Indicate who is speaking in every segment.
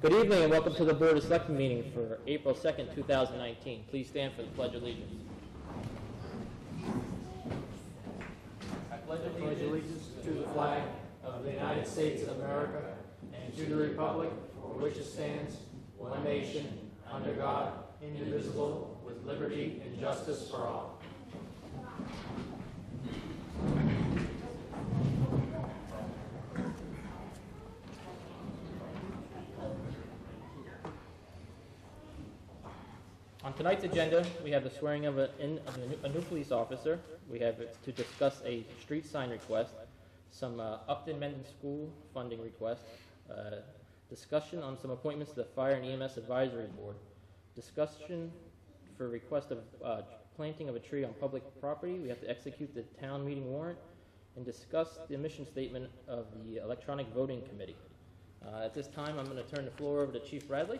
Speaker 1: Good evening and welcome to the Board of Selectmen meeting for April 2nd, 2019. Please stand for the Pledge of Allegiance.
Speaker 2: I pledge allegiance to the flag of the United States of America and to the republic for which it stands, one nation, under God, indivisible, with liberty and justice for all.
Speaker 1: On tonight's agenda, we have the swearing of a new police officer. We have to discuss a street sign request, some Upton Mendon School funding request, discussion on some appointments to the Fire and EMS Advisory Board, discussion for request of planting of a tree on public property. We have to execute the town meeting warrant, and discuss the mission statement of the Electronic Voting Committee. At this time, I'm going to turn the floor over to Chief Bradley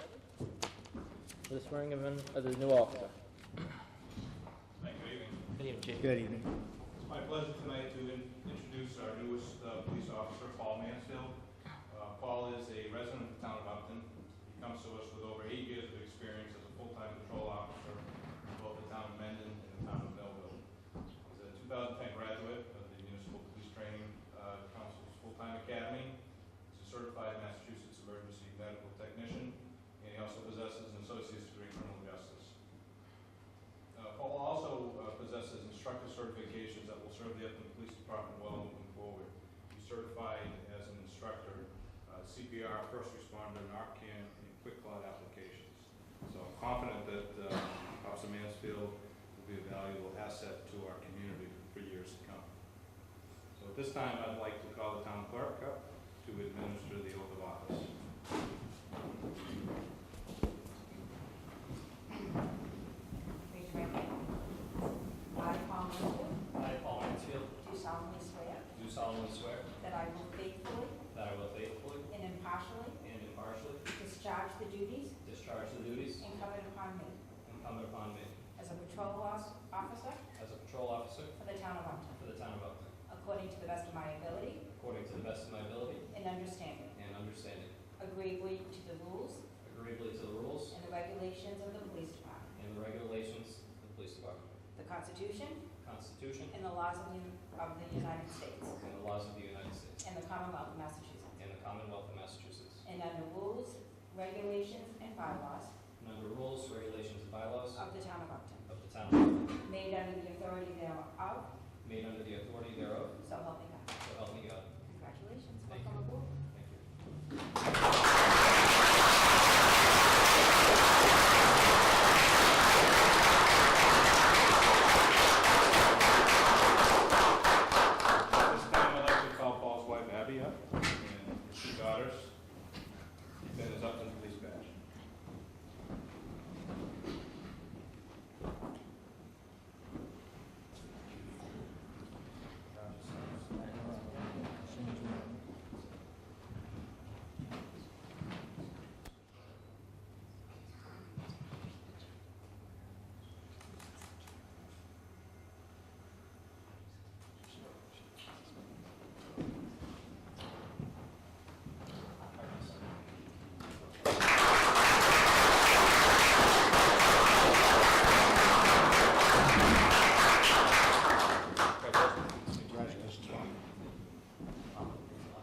Speaker 1: for the swearing of the new officer.
Speaker 3: Good evening.
Speaker 1: Good evening, Chief.
Speaker 4: Good evening.
Speaker 3: It's my pleasure tonight to introduce our newest police officer, Paul Mansfield. Paul is a resident of the town of Upton. He comes to us with over 8 years of experience as a full-time patrol officer in both the town of Mendon and the town of Millville. He's a 2010 graduate of the Municipal Police Training Council's full-time academy. He's a certified Massachusetts emergency medical technician, and he also possesses an associate's degree in criminal justice. Paul also possesses instructor certifications that will serve the Upton Police Department well moving forward. He's certified as an instructor, CPR, first responder, Narcan, and quick clot applications. So I'm confident that Officer Mansfield will be a valuable asset to our community for years to come. So at this time, I'd like to call the town clerk up to administer the oath of office.
Speaker 5: Raise your right hand. I, Paul Mansfield,
Speaker 6: I, Paul Mansfield,
Speaker 5: do solemnly swear
Speaker 6: do solemnly swear
Speaker 5: that I will faithfully
Speaker 6: that I will faithfully
Speaker 5: and impartially
Speaker 6: and impartially
Speaker 5: discharge the duties
Speaker 6: discharge the duties
Speaker 5: incumbent upon me
Speaker 6: incumbent upon me
Speaker 5: as a patrol officer
Speaker 6: as a patrol officer
Speaker 5: for the town of Upton,
Speaker 6: for the town of Upton,
Speaker 5: according to the best of my ability
Speaker 6: according to the best of my ability
Speaker 5: and understanding,
Speaker 6: and understanding,
Speaker 5: agreeably to the rules
Speaker 6: agreeably to the rules
Speaker 5: and the regulations of the police department,
Speaker 6: and the regulations of the police department,
Speaker 5: the Constitution
Speaker 6: Constitution,
Speaker 5: and the laws of the United States
Speaker 6: and the laws of the United States,
Speaker 5: and the Commonwealth of Massachusetts,
Speaker 6: and the Commonwealth of Massachusetts,
Speaker 5: and under rules, regulations, and bylaws
Speaker 6: and under rules, regulations, and bylaws
Speaker 5: of the town of Upton,
Speaker 6: of the town of Upton,
Speaker 5: made under the authority thereof,
Speaker 6: made under the authority thereof,
Speaker 5: so help me God.
Speaker 6: so help me God.
Speaker 5: Congratulations.
Speaker 6: Thank
Speaker 5: Welcome aboard.
Speaker 6: Thank you.
Speaker 3: At this time, I'd like to call Paul's wife Abby up and his 2 daughters. Then his Upton Police Badge.
Speaker 4: Congratulations, Ron.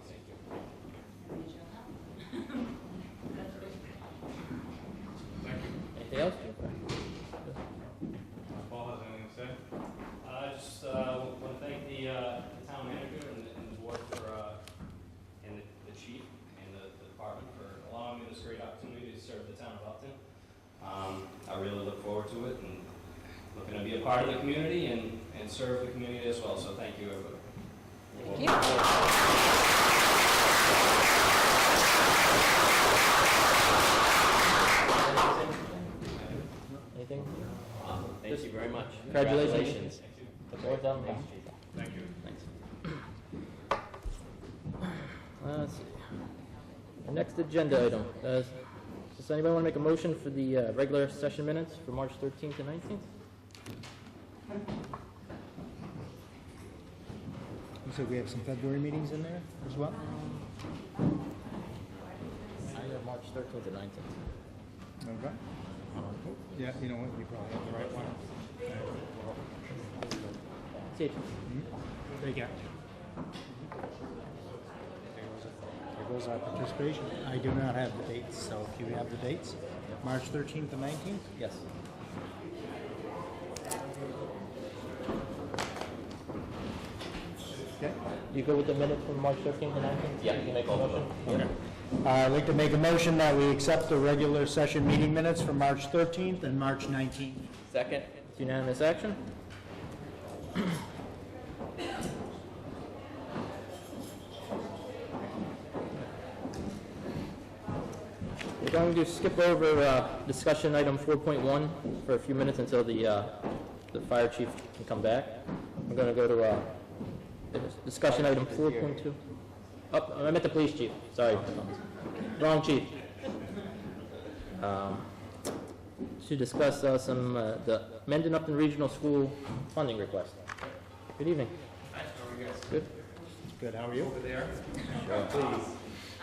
Speaker 3: Thank you.
Speaker 1: Anything else, Chief?
Speaker 3: Paul has anything to say?
Speaker 6: I just want to thank the town manager and the board for, and the chief and the department for allowing me this great opportunity to serve the town of Upton. I really look forward to it and looking to be a part of the community and serve the community as well. So thank you, everybody.
Speaker 5: Thank you.
Speaker 1: Anything?
Speaker 6: Thank you very much.
Speaker 1: Congratulations.
Speaker 6: Thank you.
Speaker 1: The board's on the Chief.
Speaker 3: Thank you.
Speaker 1: Thanks. Let's see. The next agenda item. Does anybody want to make a motion for the regular session minutes for March 13th and 19th?
Speaker 4: So we have some February meetings in there as well?
Speaker 1: I have March March 13th and 19th.
Speaker 4: Okay. Yeah, you know what, you probably have the right one.
Speaker 1: Chief?
Speaker 4: Take care. There goes our participation. I do not have the dates, so if you have the dates, March 13th and 19th?
Speaker 1: Yes.
Speaker 4: Okay.
Speaker 1: You go with the minutes from March 13th and 19th?
Speaker 6: Yeah,
Speaker 1: You can make a motion?
Speaker 4: Okay. I'd like to make a motion that we accept the regular session meeting minutes from March 13th and March 19th.
Speaker 1: Second. It's unanimous action. We're going to skip over discussion item 4.1 for a few minutes until the fire chief can come back. We're going to go to discussion item 4.2. Oh, I meant the police chief. Sorry. Wrong chief. To discuss the Mendon Upton Regional School funding request. Good evening.
Speaker 7: Hi, how are you guys?
Speaker 1: Good.
Speaker 4: Good, how are you?
Speaker 7: Over there?
Speaker 6: Please.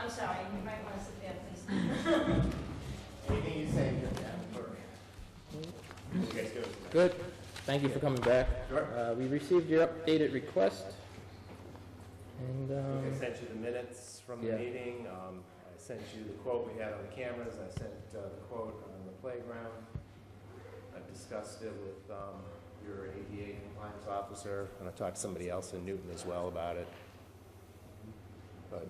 Speaker 5: I'm sorry, you might want to sit there, please.
Speaker 7: Anything you say, you're down for. You guys do.
Speaker 1: Good. Thank you for coming back.
Speaker 7: Sure.
Speaker 1: We received your updated request. And,
Speaker 7: I sent you the minutes from the
Speaker 1: Yeah.
Speaker 7: meeting. I sent you the quote we had on the cameras. I sent the quote on the playground. I discussed it with your ADA compliance officer, and I talked to somebody else in Newton as well about it. But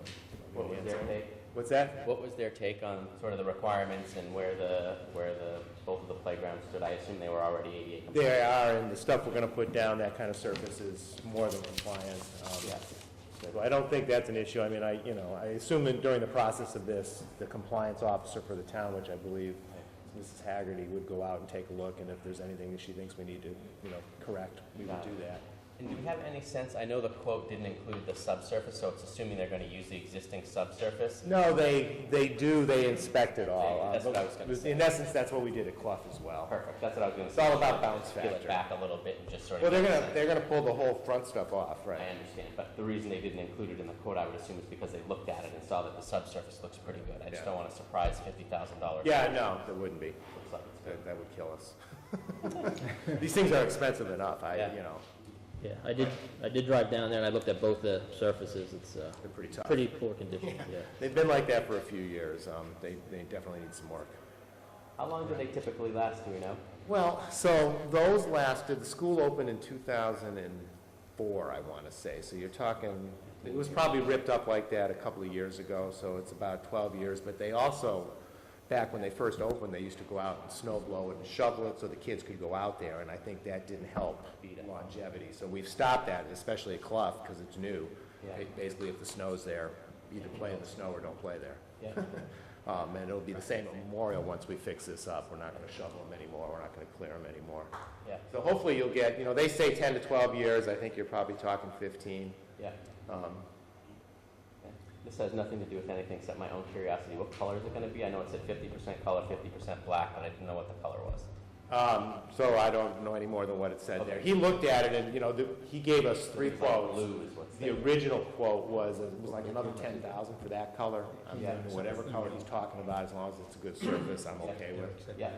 Speaker 6: What was their take?
Speaker 7: What's that?
Speaker 6: What was their take on sort of the requirements and where the both of the playgrounds stood? I assume they were already ADA compliant.
Speaker 7: They are, and the stuff we're going to put down, that kind of surface is more than compliant.
Speaker 6: Yeah.
Speaker 7: So I don't think that's an issue. I mean, I assume that during the process of this, the compliance officer for the town, which I believe Mrs. Haggerty, would go out and take a look, and if there's anything that she thinks we need to, correct, we would do that.
Speaker 6: And do we have any sense, I know the quote didn't include the subsurface, so it's assuming they're going to use the existing subsurface.
Speaker 7: No, they do. They inspect it all.
Speaker 6: That's what I was gonna say.
Speaker 7: In essence, that's what we did at Clough as well.
Speaker 6: Perfect, that's what I was going to
Speaker 7: It's
Speaker 6: say.
Speaker 7: all about bounce
Speaker 6: Peel
Speaker 7: factor.
Speaker 6: it back a little bit and just sort
Speaker 7: Well,
Speaker 6: of.
Speaker 7: they're gonna pull the whole front stuff off, right?
Speaker 6: I understand, but the reason they didn't include it in the quote, I would assume, is because they looked at it and saw that the subsurface looks pretty good. I just
Speaker 7: Yeah.
Speaker 6: don't want to surprise $50,000.
Speaker 7: Yeah, no, there wouldn't be.
Speaker 6: Looks like it's good.
Speaker 7: That would kill us. These things are expensive enough.
Speaker 6: Yeah.
Speaker 1: yeah, I did drive down there and I looked at both the surfaces. It's
Speaker 7: They're pretty tough.
Speaker 1: pretty poor condition, yeah.
Speaker 7: They've been like that for a few years. They definitely need some work.
Speaker 6: How long do they typically last, do we know?
Speaker 7: Well, so those lasted, the school opened in 2004, I want to say. So you're talking, it was probably ripped up like that a couple of years ago, so it's about 12 years. But they also, back when they first opened, they used to go out and snow blow it and shovel it so the kids could go out there, and I think that didn't help longevity. So we've stopped that, especially at Clough, because it's new.
Speaker 6: Yeah.
Speaker 7: Basically, if the snow's there, either play in the snow or don't play there.
Speaker 6: Yeah.
Speaker 7: And it'll be the same at Memorial once we fix this up. We're not going to shovel them anymore. We're not going to clear them anymore.
Speaker 6: Yeah.
Speaker 7: So hopefully you'll get, they say 10 to 12 years. I think you're probably talking 15.
Speaker 6: Yeah.
Speaker 7: Um,
Speaker 6: Okay. This has nothing to do with anything except my own curiosity. What color is it going to be? I know it said 50% color, 50% black, but I didn't know what the color was.
Speaker 7: So I don't know any more than what it said
Speaker 6: Okay.
Speaker 7: there. He looked at it and, he gave us 3
Speaker 6: It's like
Speaker 7: quotes.
Speaker 6: blue is what's
Speaker 7: The
Speaker 6: there.
Speaker 7: original quote was like another 10,000 for that color.
Speaker 6: Yeah.
Speaker 7: Whatever color he's talking about, as long as it's a good surface, I'm okay with.
Speaker 6: Yeah.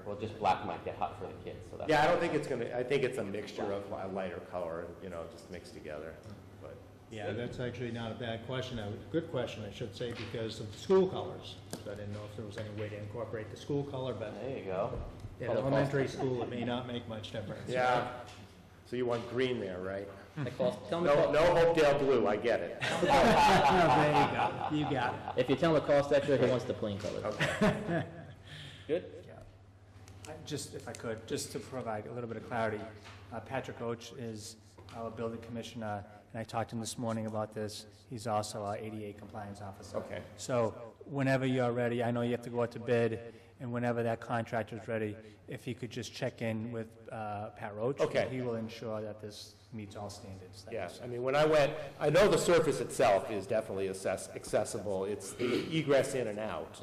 Speaker 6: Well, just black might get hot for the kids, so that's.
Speaker 7: Yeah, I don't think it's I think it's a mixture of a lighter color, just mixed together. But
Speaker 4: Yeah, that's actually not a bad question, a good question, I should say, because of the school colors. So I didn't know if there was any way to incorporate the school color, but
Speaker 6: There you go.
Speaker 4: at
Speaker 6: Color
Speaker 4: elementary school, it may not make much difference.
Speaker 7: yeah, so you want green there, right?
Speaker 1: Tell me
Speaker 7: No, no Hopedale blue, I get it.
Speaker 4: There you go, you got it.
Speaker 1: if you tell him the cost extra, he wants the plain color.
Speaker 6: Good?
Speaker 2: Just, if I could, just to provide a little bit of clarity, Patrick Oach is our building commissioner, and I talked to him this morning about this. He's also our ADA compliance officer.
Speaker 7: Okay.
Speaker 2: So whenever you're ready, I know you have to go out to bid, and whenever that contractor's ready, if he could just check in with Pat Roach.
Speaker 7: Okay.
Speaker 2: He will ensure that this meets all standards.
Speaker 7: Yes, I mean, when I went, I know the surface itself is definitely accessible. It's the egress in and out.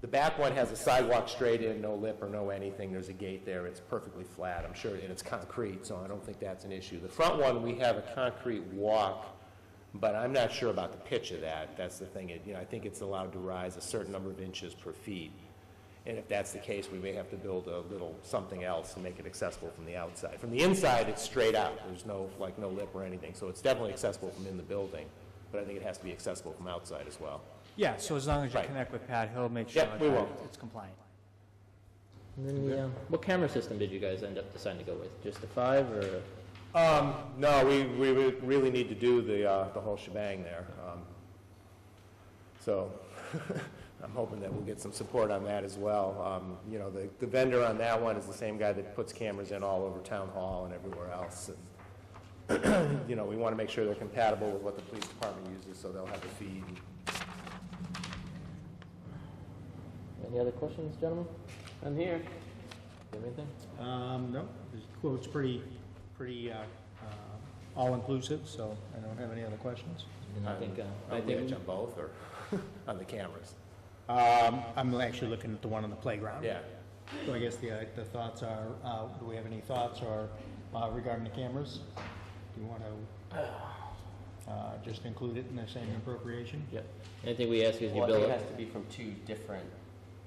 Speaker 7: The back one has a sidewalk straight in, no lip or no anything. There's a gate there. It's perfectly flat, I'm sure, and it's concrete, so I don't think that's an issue. The front one, we have a concrete walk But I'm not sure about the pitch of that. That's the thing. I think it's allowed to rise a certain number of inches per feet. And if that's the case, we may have to build a little something else and make it accessible from the outside. From the inside, it's straight out. There's no lip or anything. So it's definitely accessible from in the building, but I think it has to be accessible from outside as well.
Speaker 2: Yeah, so as long as you
Speaker 7: Right.
Speaker 2: connect with Pat, he'll make sure
Speaker 7: Yeah, we will.
Speaker 2: that it's compliant.
Speaker 1: And then what camera system did you guys end up deciding to go with? Just the 5 or?
Speaker 7: No, we really need to do the whole shebang there. So I'm hoping that we'll get some support on that as well. The vendor on that one is the same guy that puts cameras in all over Town Hall and everywhere else. And, we want to make sure they're compatible with what the police department uses, so they'll have a feed.
Speaker 1: Any other questions, gentlemen?
Speaker 6: I'm here.
Speaker 1: Do you have anything?
Speaker 4: No, the quote's pretty all-inclusive, so I don't have any other questions.
Speaker 1: And I think,
Speaker 7: On which, on both, or on the cameras?
Speaker 4: I'm actually looking at the one on the playground.
Speaker 7: Yeah.
Speaker 4: So I guess the thoughts are, do we have any thoughts or regarding the cameras? Do you want to just include it in the same appropriation?
Speaker 1: Yep. Anything we ask is you
Speaker 8: Well, I
Speaker 1: bill
Speaker 8: think it
Speaker 1: it.
Speaker 8: has to be from 2 different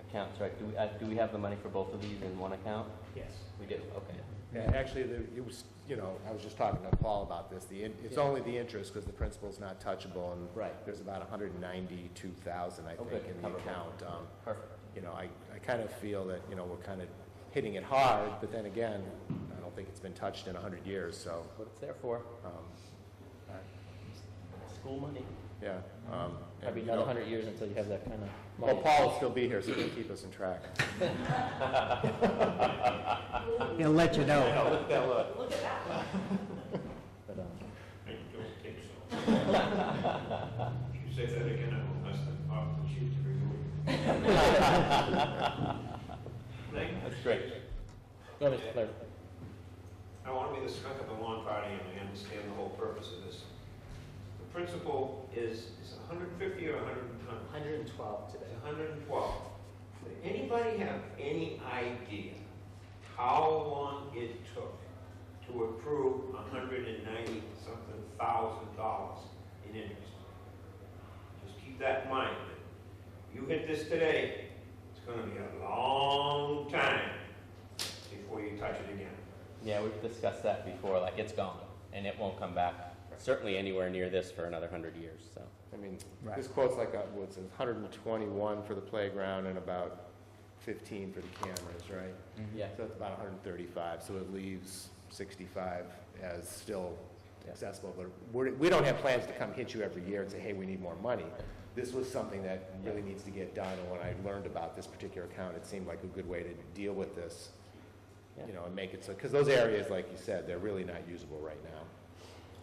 Speaker 8: accounts, right? Do we have the money for both of these in one account?
Speaker 4: Yes.
Speaker 8: We do, okay.
Speaker 7: Yeah, actually, it was, I was just talking to Paul about this. It's only the interest because the principal's not touchable, and
Speaker 8: Right.
Speaker 7: there's about 192,000, I think,
Speaker 8: Okay,
Speaker 7: in the
Speaker 8: cover both.
Speaker 7: account.
Speaker 8: Perfect.
Speaker 7: I kind of feel that, we're kind of hitting it hard, but then again, I don't think it's been touched in 100 years, so,
Speaker 8: What it's there for, school money.
Speaker 7: yeah.
Speaker 1: Probably
Speaker 7: and,
Speaker 1: another 100 years until you have that kind of
Speaker 7: Well,
Speaker 1: money.
Speaker 7: Paul will still be here, so he'll keep us in track.
Speaker 4: He'll let you know.
Speaker 7: Look at that look.
Speaker 5: Look at that.
Speaker 1: But,
Speaker 9: I don't think so. If you say that again, I will ask the off the chief to remove it.
Speaker 8: That's great.
Speaker 1: go ahead, Mr. Clerk.
Speaker 9: I want to be the skunk of the lawn party, and I understand the whole purpose of this. The principal is 150 or 100?
Speaker 2: 112 today.
Speaker 9: It's 112. Does anybody have any idea how long it took to approve $190-something thousand in interest? Just keep that in mind. You hit this today, it's going to be a long time before you touch it again.
Speaker 8: Yeah, we've discussed that before, like it's gone, and it won't come back, certainly anywhere near this for another 100 years, so.
Speaker 7: I mean,
Speaker 4: Right.
Speaker 7: this quote's like, what's it, 121 for the playground and about 15 for the cameras, right?
Speaker 8: Yeah.
Speaker 7: So it's about 135, so it leaves 65 as still accessible. But we don't have plans to come hit you every year and say, hey, we need more money. This was something that really needs to get done, and when I learned about this particular account, it seemed like a good way to deal with this,
Speaker 8: Yeah.
Speaker 7: and make it so, because those areas, like you said, they're really not usable right now.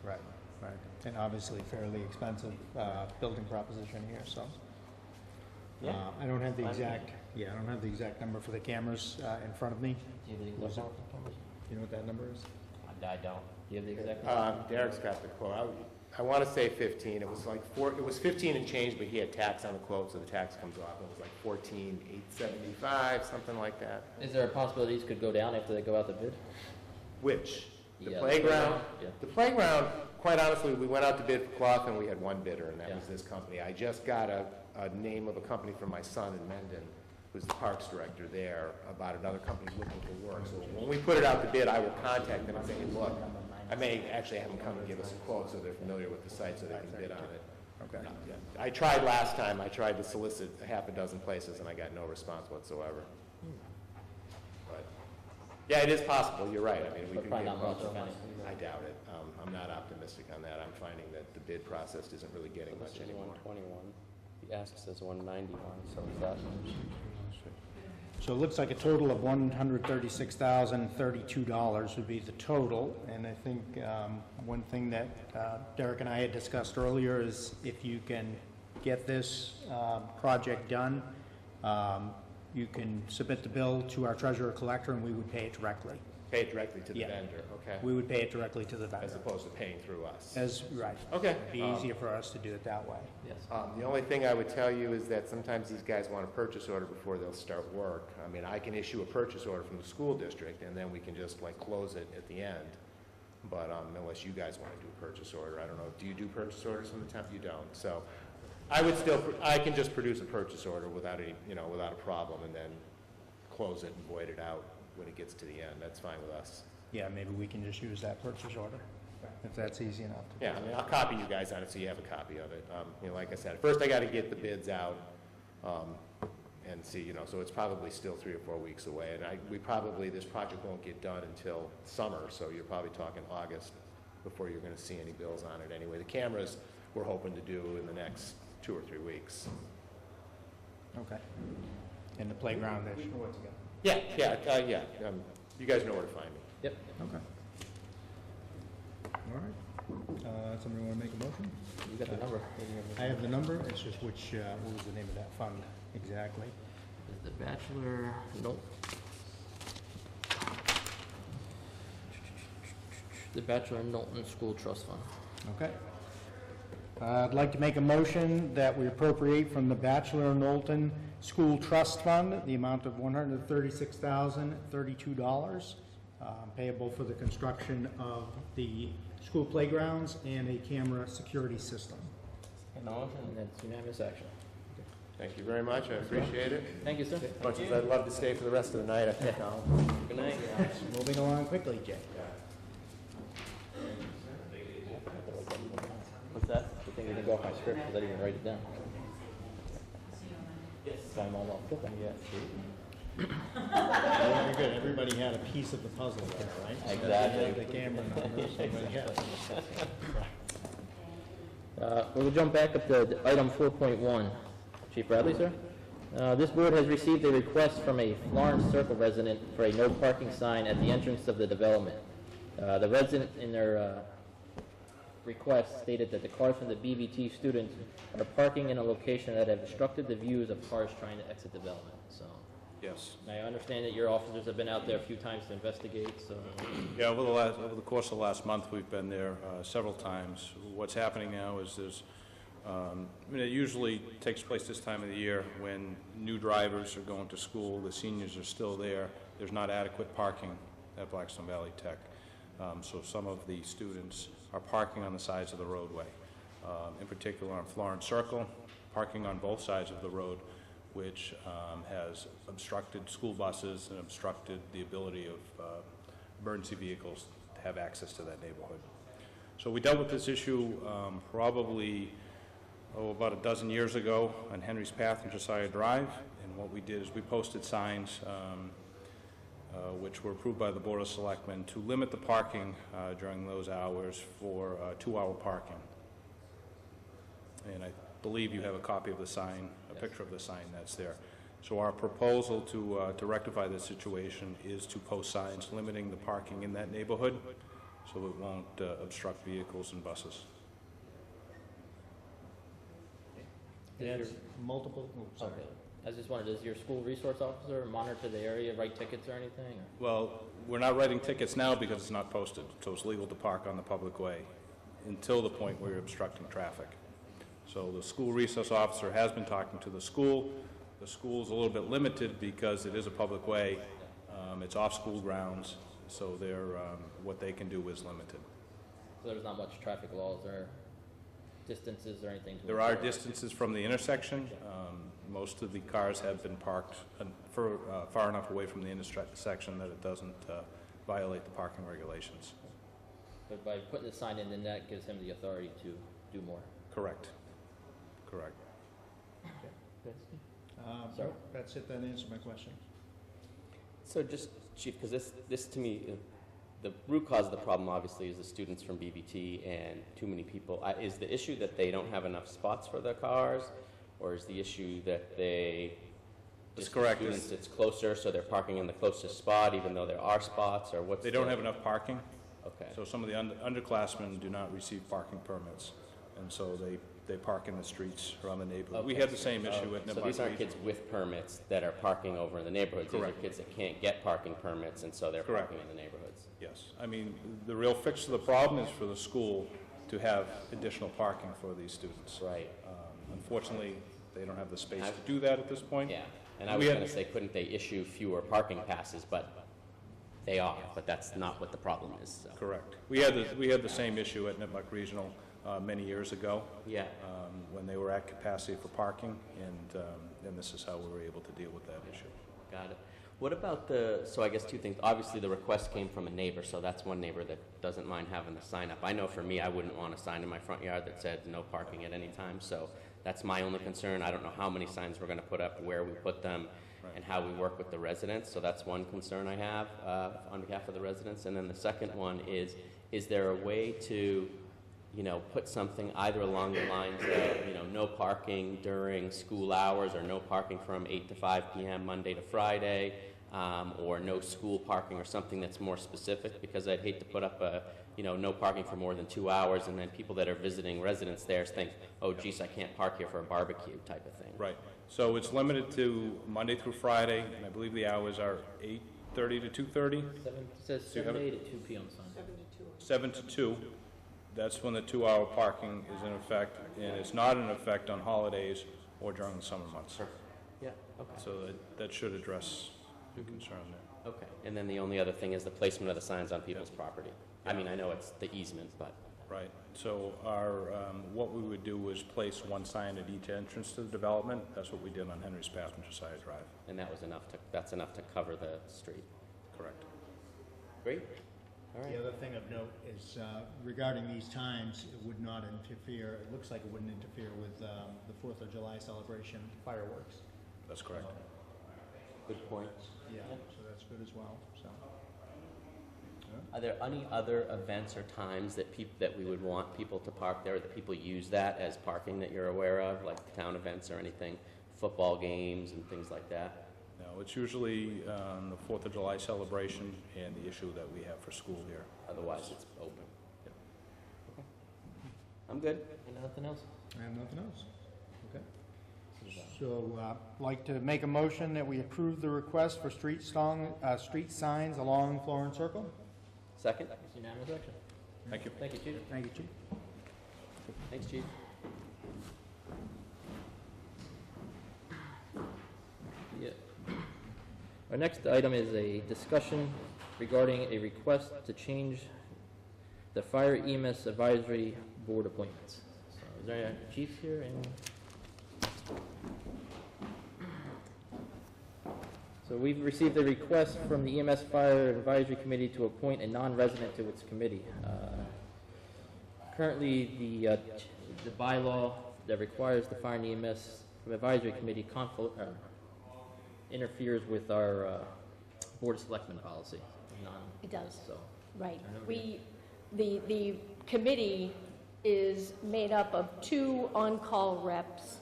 Speaker 4: Right, right. And obviously fairly expensive building proposition here, so.
Speaker 8: Yeah.
Speaker 4: I don't have the
Speaker 8: Fine.
Speaker 4: I don't have the exact number for the cameras in front of me.
Speaker 1: Do you have the
Speaker 4: Was
Speaker 1: exact
Speaker 4: it-
Speaker 1: number?
Speaker 4: You know what that number is?
Speaker 8: I don't.
Speaker 1: Do you have the exact number?
Speaker 7: Derek's got the quote. I want to say 15. It was like it was 15 and change, but he had tax on the quote, so the tax comes off. It was like 14,875, something like that.
Speaker 1: Is there a possibility these could go down after they go out to bid?
Speaker 7: Which? The
Speaker 1: Yeah,
Speaker 7: playground?
Speaker 1: Yeah.
Speaker 7: The playground, quite honestly, we went out to bid for cloth and we had one bidder, and that
Speaker 1: Yeah.
Speaker 7: was this company. I just got a name of a company from my son in Mendon, who's the parks director there, about another company looking for work. So when we put it out to bid, I will contact them and say, hey, look, I may actually have them come and give us a quote so they're familiar with the site so they can bid on it.
Speaker 4: Okay.
Speaker 7: I tried last time, I tried to solicit a half a dozen places and I got no response whatsoever. But, yeah, it is possible, you're right. I mean, we
Speaker 1: But
Speaker 7: could
Speaker 1: probably
Speaker 7: get
Speaker 1: not much,
Speaker 7: quotes.
Speaker 1: okay.
Speaker 7: I doubt it. I'm not optimistic on that. I'm finding that the bid process isn't really getting
Speaker 8: This
Speaker 7: much
Speaker 8: is
Speaker 7: anymore.
Speaker 8: 121. The ask says 191, so is that?
Speaker 4: So it looks like a total of $136,032 would be the total. And I think one thing that Derek and I had discussed earlier is if you can get this project done, you can submit the bill to our treasurer collector and we would pay it directly.
Speaker 7: Pay it directly to the
Speaker 4: Yeah.
Speaker 7: vendor, okay?
Speaker 4: We would pay it directly to the
Speaker 7: As
Speaker 4: vendor.
Speaker 7: opposed to paying through us.
Speaker 4: Right.
Speaker 7: Okay.
Speaker 4: It'd be easier for us to do it that way.
Speaker 1: Yes.
Speaker 7: The only thing I would tell you is that sometimes these guys want a purchase order before they'll start work. I mean, I can issue a purchase order from the school district, and then we can just like close it at the end. But unless you guys want to do a purchase order, I don't know, do you do purchase orders from the town? You don't, so I can just produce a purchase order without any, without a problem, and then close it and void it out when it gets to the end. That's fine with us.
Speaker 4: Yeah, maybe we can just use that purchase order, if that's easy enough to do.
Speaker 7: Yeah, I mean, I'll copy you guys on it so you have a copy of it. Like I said, first I got to get the bids out and see, so it's probably still 3 or 4 weeks away. And this project won't get done until summer, so you're probably talking August before you're going to see any bills on it anyway. The cameras we're hoping to do in the next 2 or 3 weeks.
Speaker 4: Okay. And the playground, they should work together.
Speaker 7: Yeah. You guys know where to find me.
Speaker 1: Yep.
Speaker 2: Okay. All right. Somebody want to make a motion?
Speaker 1: You got the number.
Speaker 4: I have the number, it's just what was the name of that fund exactly?
Speaker 1: Is the bachelor, nope. The Bachelor Knowlton School Trust Fund.
Speaker 4: Okay. I'd like to make a motion that we appropriate from the Bachelor Knowlton School Trust Fund the amount of $136,032 payable for the construction of the school playgrounds and a camera security system.
Speaker 1: And that's unanimous action.
Speaker 7: Thank you very much. I appreciate it.
Speaker 1: Thank you, sir.
Speaker 7: As much as I'd love to stay for the rest of the night, I think I'll.
Speaker 1: Good night.
Speaker 4: Moving along quickly, Jay.
Speaker 1: What's that? The thing didn't go off my script because I didn't even write it down. Yes. I'm all off.
Speaker 4: Very good. Everybody had a piece of the puzzle there, right?
Speaker 1: Exactly.
Speaker 4: The camera numbers, somebody had.
Speaker 1: We'll jump back up to item 4.1. Chief Bradley, sir. This board has received a request from a Florence Circle resident for a no parking sign at the entrance of the development. The resident in their request stated that the cars from the BVT students are parking in a location that have obstructed the views of cars trying to exit development. So,
Speaker 10: Yes.
Speaker 1: I understand that your officers have been out there a few times to investigate. So,
Speaker 10: Yeah, over the course of the last month, we've been there several times. What's happening now is it usually takes place this time of the year when new drivers are going to school, the seniors are still there. There's not adequate parking at Blackstone Valley Tech. So some of the students are parking on the sides of the roadway. In particular on Florence Circle, parking on both sides of the road, which has obstructed school buses and obstructed the ability of emergency vehicles to have access to that neighborhood. So we dealt with this issue probably about a dozen years ago on Henry's Path and Josiah Drive, and what we did is we posted signs which were approved by the Board of Selectmen to limit the parking during those hours for 2-hour parking. And I believe you have a copy of the sign, a picture of the sign that's there. So our proposal to rectify this situation is to post signs limiting the parking in that neighborhood so it won't obstruct vehicles and buses.
Speaker 4: There's multiple, sorry.
Speaker 1: okay. I just wondered, does your school resource officer monitor the area, write tickets or anything? Or?
Speaker 10: Well, we're not writing tickets now because it's not posted, so it's legal to park on the public way until the point where you're obstructing traffic. So the school resource officer has been talking to the school. The school's a little bit limited because it is a public way. It's off school grounds, so what they can do is limited.
Speaker 1: So there's not much traffic laws or distances or anything?
Speaker 10: There are distances from the intersection. Most of the cars have been parked far enough away from the intersection that it doesn't violate the parking regulations.
Speaker 1: But by putting the sign in, then that gives him the authority to do more.
Speaker 10: Correct. Correct.
Speaker 1: Sorry?
Speaker 4: That's it, that answers my question.
Speaker 8: So just, Chief, because this to me, the root cause of the problem obviously is the students from BVT and too many people. Is the issue that they don't have enough spots for their cars, or is the issue that
Speaker 10: That's correct.
Speaker 8: Students, it's closer, so they're parking in the closest spot even though there are spots, or what's
Speaker 10: They don't have enough parking,
Speaker 8: Okay.
Speaker 10: so some of the underclassmen do not receive parking permits, and so they park in the streets around the neighborhood. We
Speaker 8: Okay.
Speaker 10: had the same issue at
Speaker 8: So
Speaker 10: Niblock
Speaker 8: these aren't
Speaker 10: Region.
Speaker 8: kids with permits that are parking over in the neighborhoods.
Speaker 10: Correct.
Speaker 8: These are kids that can't get parking permits, and so they're
Speaker 10: Correct.
Speaker 8: parking in the neighborhoods.
Speaker 10: Yes, I mean, the real fix to the problem is for the school to have additional parking for these students.
Speaker 8: Right.
Speaker 10: Unfortunately, they don't have the space to do that at this point.
Speaker 8: Yeah. And I was
Speaker 10: We had-
Speaker 8: going to say, couldn't they issue fewer parking passes? But they are, but that's not what the problem is, so.
Speaker 10: Correct. We had the same issue at Nipmuc Regional many years ago,
Speaker 8: Yeah,
Speaker 10: when they were at capacity for parking, and this is how we were able to deal with that issue.
Speaker 8: got it. What about so I guess two things. Obviously, the request came from a neighbor, so that's one neighbor that doesn't mind having the sign up. I know for me, I wouldn't want a sign in my front yard that said no parking at any time, so that's my only concern. I don't know how many signs we're going to put up, where we put them, and how we work with the residents, so that's one concern I have on behalf of the residents. And then the second one is there a way to, put something either along the lines of, no parking during school hours, or no parking from 8 to 5 p.m. Monday to Friday, or no school parking, or something that's more specific, because I'd hate to put up no parking for more than 2 hours, and then people that are visiting residents there think, oh, geez, I can't park here for a barbecue type of thing.
Speaker 10: Right. So it's limited to Monday through Friday, and I believe the hours are 8:30 to 2:30?
Speaker 1: It says
Speaker 10: So you have
Speaker 1: 7
Speaker 10: it-
Speaker 1: to 2 p.m. sign.
Speaker 10: 7 to 2. That's when the 2-hour parking is in effect, and it's not in effect on holidays or during the summer months.
Speaker 8: Yeah, okay.
Speaker 10: So that should address your concern there.
Speaker 8: Okay, and then the only other thing is the placement of the signs on people's property. I mean, I know it's the easement, but,
Speaker 10: Right. So what we would do is place one sign at each entrance to the development. That's what we did on Henry's Passenger Side Drive.
Speaker 8: and that's enough to cover the street.
Speaker 10: Correct.
Speaker 8: Great, all right.
Speaker 4: The other thing of note is regarding these times, it would not interfere, it looks like it wouldn't interfere with the 4th of July celebration fireworks.
Speaker 10: That's correct.
Speaker 8: Good point.
Speaker 4: Yeah, so that's good as well, so.
Speaker 8: Are there any other events or times that that we would want people to park there, or that people use that as parking that you're aware of, like town events or anything, football games and things like that?
Speaker 10: No, it's usually the 4th of July celebration and the issue that we have for school here.
Speaker 8: Otherwise, it's open.
Speaker 10: Yep.
Speaker 8: Okay. I'm good.
Speaker 1: Nothing else?
Speaker 4: I have nothing else. Okay. So, like to make a motion that we approve the request for street signs along Florence Circle?
Speaker 8: Second?
Speaker 1: It's unanimous action.
Speaker 10: Thank you.
Speaker 1: Thank you, Chief.
Speaker 4: Thank you, Chief.
Speaker 8: Thanks, Chief.
Speaker 1: Yeah. Our next item is a discussion regarding a request to change the Fire EMS Advisory Board appointments. So is there any chiefs here? Anyone? So we've received a request from the EMS Fire Advisory Committee to appoint a non-resident to its committee. Currently, the bylaw that requires the Fire and EMS Advisory Committee interferes with our Board of Selectmen policy.
Speaker 11: It does,
Speaker 1: So,
Speaker 11: right.
Speaker 1: I know
Speaker 11: The committee is made up of 2 on-call reps,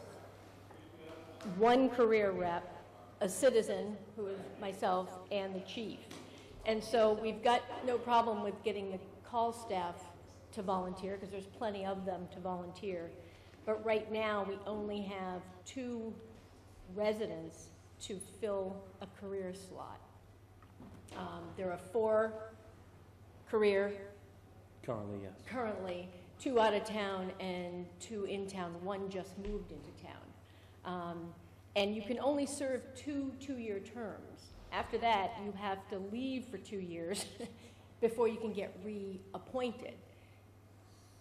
Speaker 11: 1 career rep, a citizen, who is myself, and the chief. And so we've got no problem with getting the call staff to volunteer, because there's plenty of them to volunteer. But right now, we only have 2 residents to fill a career slot. There are 4 career
Speaker 8: Currently, yes.
Speaker 11: currently, 2 out of town and 2 in town. 1 just moved into town. And you can only serve 2 two-year terms. After that, you have to leave for 2 years before you can get reappointed.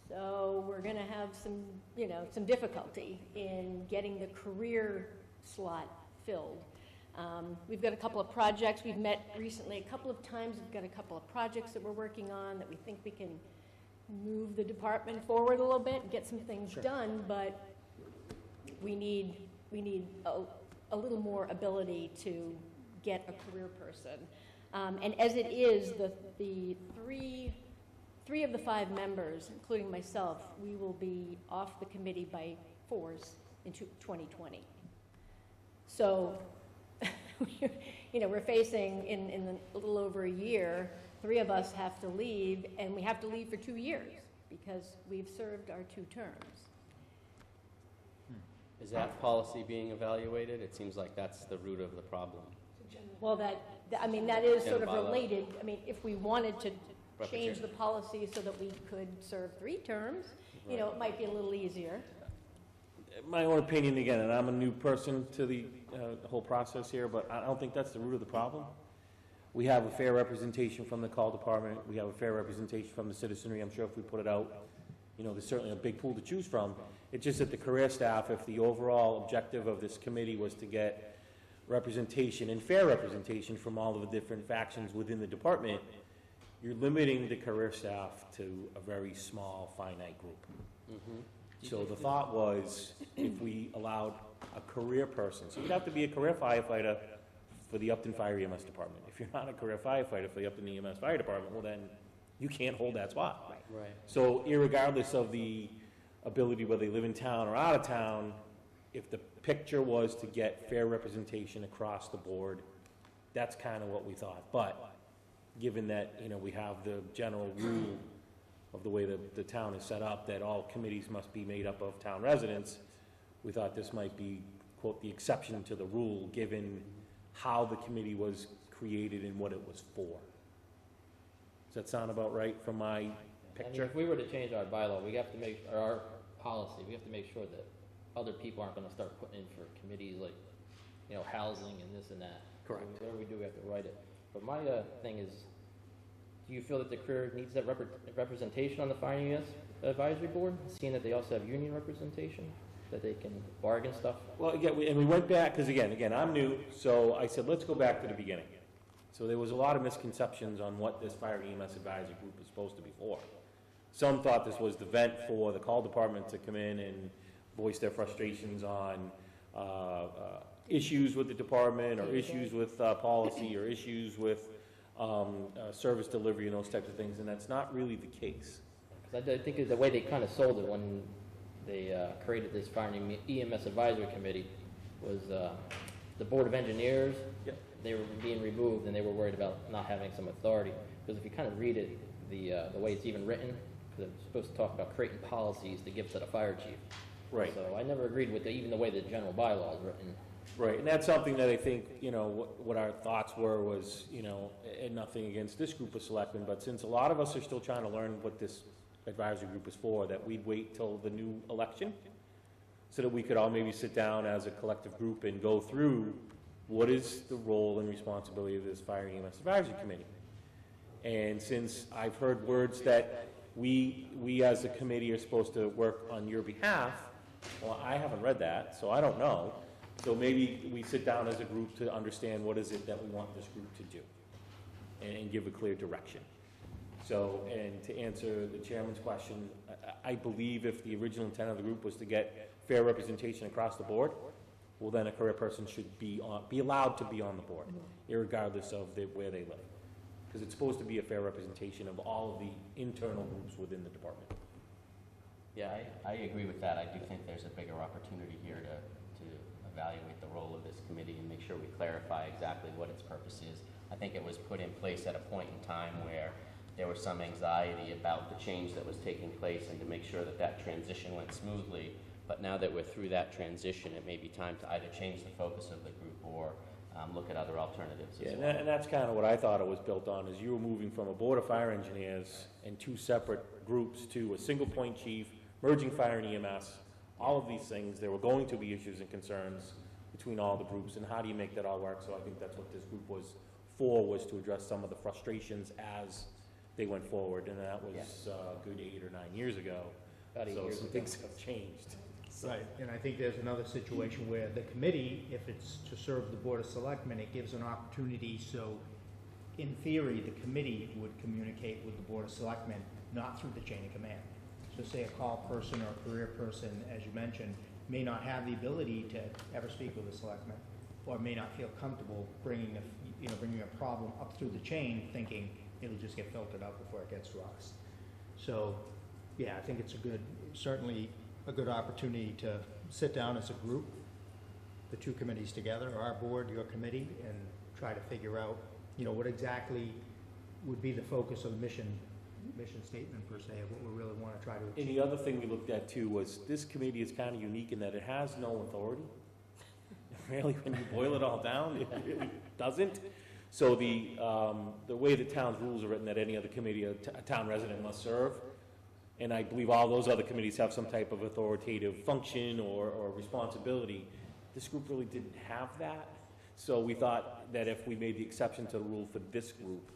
Speaker 11: So we're going to have some difficulty in getting the career slot filled. We've got a couple of projects. We've met recently a couple of times. We've got a couple of projects that we're working on that we think we can move the department forward a little bit and get some things done, but we need a little more ability to get a career person. And as it is, the three of the 5 members, including myself, we will be off the committee by 4s in 2020. So, we're facing in a little over a year, 3 of us have to leave, and we have to leave for 2 years because we've served our 2 terms.
Speaker 8: Is that policy being evaluated? It seems like that's the root of the problem.
Speaker 11: Well, that is sort of
Speaker 8: bylaw.
Speaker 11: related. I mean, if we wanted to
Speaker 8: Right,
Speaker 11: change
Speaker 8: but
Speaker 11: the policy so that we could serve 3 terms, it might be a little easier.
Speaker 12: My own opinion, again, and I'm a new person to the whole process here, but I don't think that's the root of the problem. We have a fair representation from the call department, we have a fair representation from the citizenry. I'm sure if we put it out, you know, there's certainly a big pool to choose from. It's just that the career staff, if the overall objective of this committee was to get representation and fair representation from all of the different factions within the department, you're limiting the career staff to a very small, finite group. So the thought was, if we allowed a career person, so you'd have to be a career firefighter for the Upton Fire EMS Department. If you're not a career firefighter for the Upton EMS Fire Department, well then, you can't hold that spot.
Speaker 1: Right.
Speaker 12: So irregardless of the ability whether they live in town or out of town, if the picture was to get fair representation across the board, that's kind of what we thought. But given that, you know, we have the general rule of the way the town is set up, that all committees must be made up of town residents, we thought this might be, quote, the exception to the rule, given how the committee was created and what it was for. Does that sound about right from my
Speaker 1: I mean,
Speaker 12: picture?
Speaker 1: if we were to change our bylaw, we have to make, or our policy, we have to make sure that other people aren't gonna start putting in for committees like, you know, housing and this and that.
Speaker 12: Correct.
Speaker 1: So whatever we do, we have to write it. But my thing is, do you feel that the career needs that representation on the Fire and EMS Advisory Board, seeing that they also have union representation, that they can bargain stuff?
Speaker 12: Well, again, we went back, because again, I'm new, so I said, let's go back to the beginning. So there was a lot of misconceptions on what this Fire and EMS Advisory Group is supposed to be for. Some thought this was the vent for the call department to come in and voice their frustrations on issues with the department, or issues with policy, or issues with service delivery and those types of things, and that's not really the case.
Speaker 1: Because I think the way they kind of sold it when they created this Fire and EMS Advisory Committee was the Board of Engineers.
Speaker 12: Yep.
Speaker 1: They were being removed, and they were worried about not having some authority. Because if you kind of read it, the way it's even written, because it's supposed to talk about creating policies to give to the fire chief.
Speaker 12: Right.
Speaker 1: So I never agreed with even the way the general bylaw is written.
Speaker 12: Right, and that's something that I think, you know, what our thoughts were was, you know, and nothing against this group of selectmen, but since a lot of us are still trying to learn what this advisory group is for, that we'd wait till the new election, so that we could all maybe sit down as a collective group and go through what is the role and responsibility of this Fire and EMS Advisory Committee. And since I've heard words that we as a committee are supposed to work on your behalf, well, I haven't read that, so I don't know. So maybe we sit down as a group to understand what is it that we want this group to do, and give a clear direction. So, and to answer the chairman's question, I believe if the original intent of the group was to get fair representation across the board, well, then a career person should be allowed to be on the board, irregardless of where they live. Because it's supposed to be a fair representation of all of the internal groups within the department.
Speaker 8: Yeah, I agree with that. I do think there's a bigger opportunity here to evaluate the role of this committee and make sure we clarify exactly what its purpose is. I think it was put in place at a point in time where there was some anxiety about the change that was taking place, and to make sure that that transition went smoothly. But now that we're through that transition, it may be time to either change the focus of the group or look at other alternatives as well.
Speaker 12: And that's kind of what I thought it was built on, is you were moving from a board of fire engineers and two separate groups to a single point chief, merging fire and EMS, all of these things. There were going to be issues and concerns between all the groups, and how do you make that all work? So I think that's what this group was for, was to address some of the frustrations as they went forward, and that was a good 8 or 9 years ago.
Speaker 1: About 8
Speaker 12: So
Speaker 1: years
Speaker 12: some
Speaker 1: ago.
Speaker 12: things have changed.
Speaker 4: Right, and I think there's another situation where the committee, if it's to serve the Board of Selectmen, it gives an opportunity, so in theory, the committee would communicate with the Board of Selectmen, not through the chain of command. So say a call person or a career person, as you mentioned, may not have the ability to ever speak with a selectman, or may not feel comfortable bringing a problem up through the chain, thinking it'll just get filtered out before it gets to us. So, yeah, I think it's certainly a good opportunity to sit down as a group, the two committees together, our board, your committee, and try to figure out, what exactly would be the focus of the mission statement, per se, of what we really want to try to achieve.
Speaker 12: And the other thing we looked at too was, this committee is kind of unique in that it has no authority. Really, when you boil it all down, it really doesn't. So the way the town's rules are written, that any other committee a town resident must serve, and I believe all those other committees have some type of authoritative function or responsibility. This group really didn't have that. So we thought that if we made the exception to the rule for this group,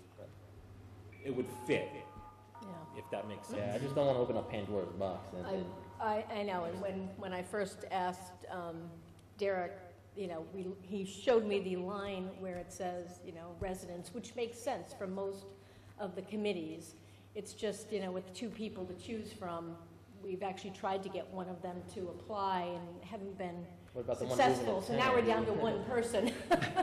Speaker 12: it would fit,
Speaker 11: Yeah.
Speaker 12: if that makes sense.
Speaker 1: Yeah, I just don't want to open up Pandora's box. And
Speaker 11: I know, and when I first asked Derek, you know, he showed me the line where it says, you know, residents, which makes sense for most of the committees. It's just, you know, with 2 people to choose from, we've actually tried to get one of them to apply and haven't been
Speaker 1: what about the one moving
Speaker 11: successful,
Speaker 1: to
Speaker 11: so now
Speaker 1: town?
Speaker 11: we're down to one person.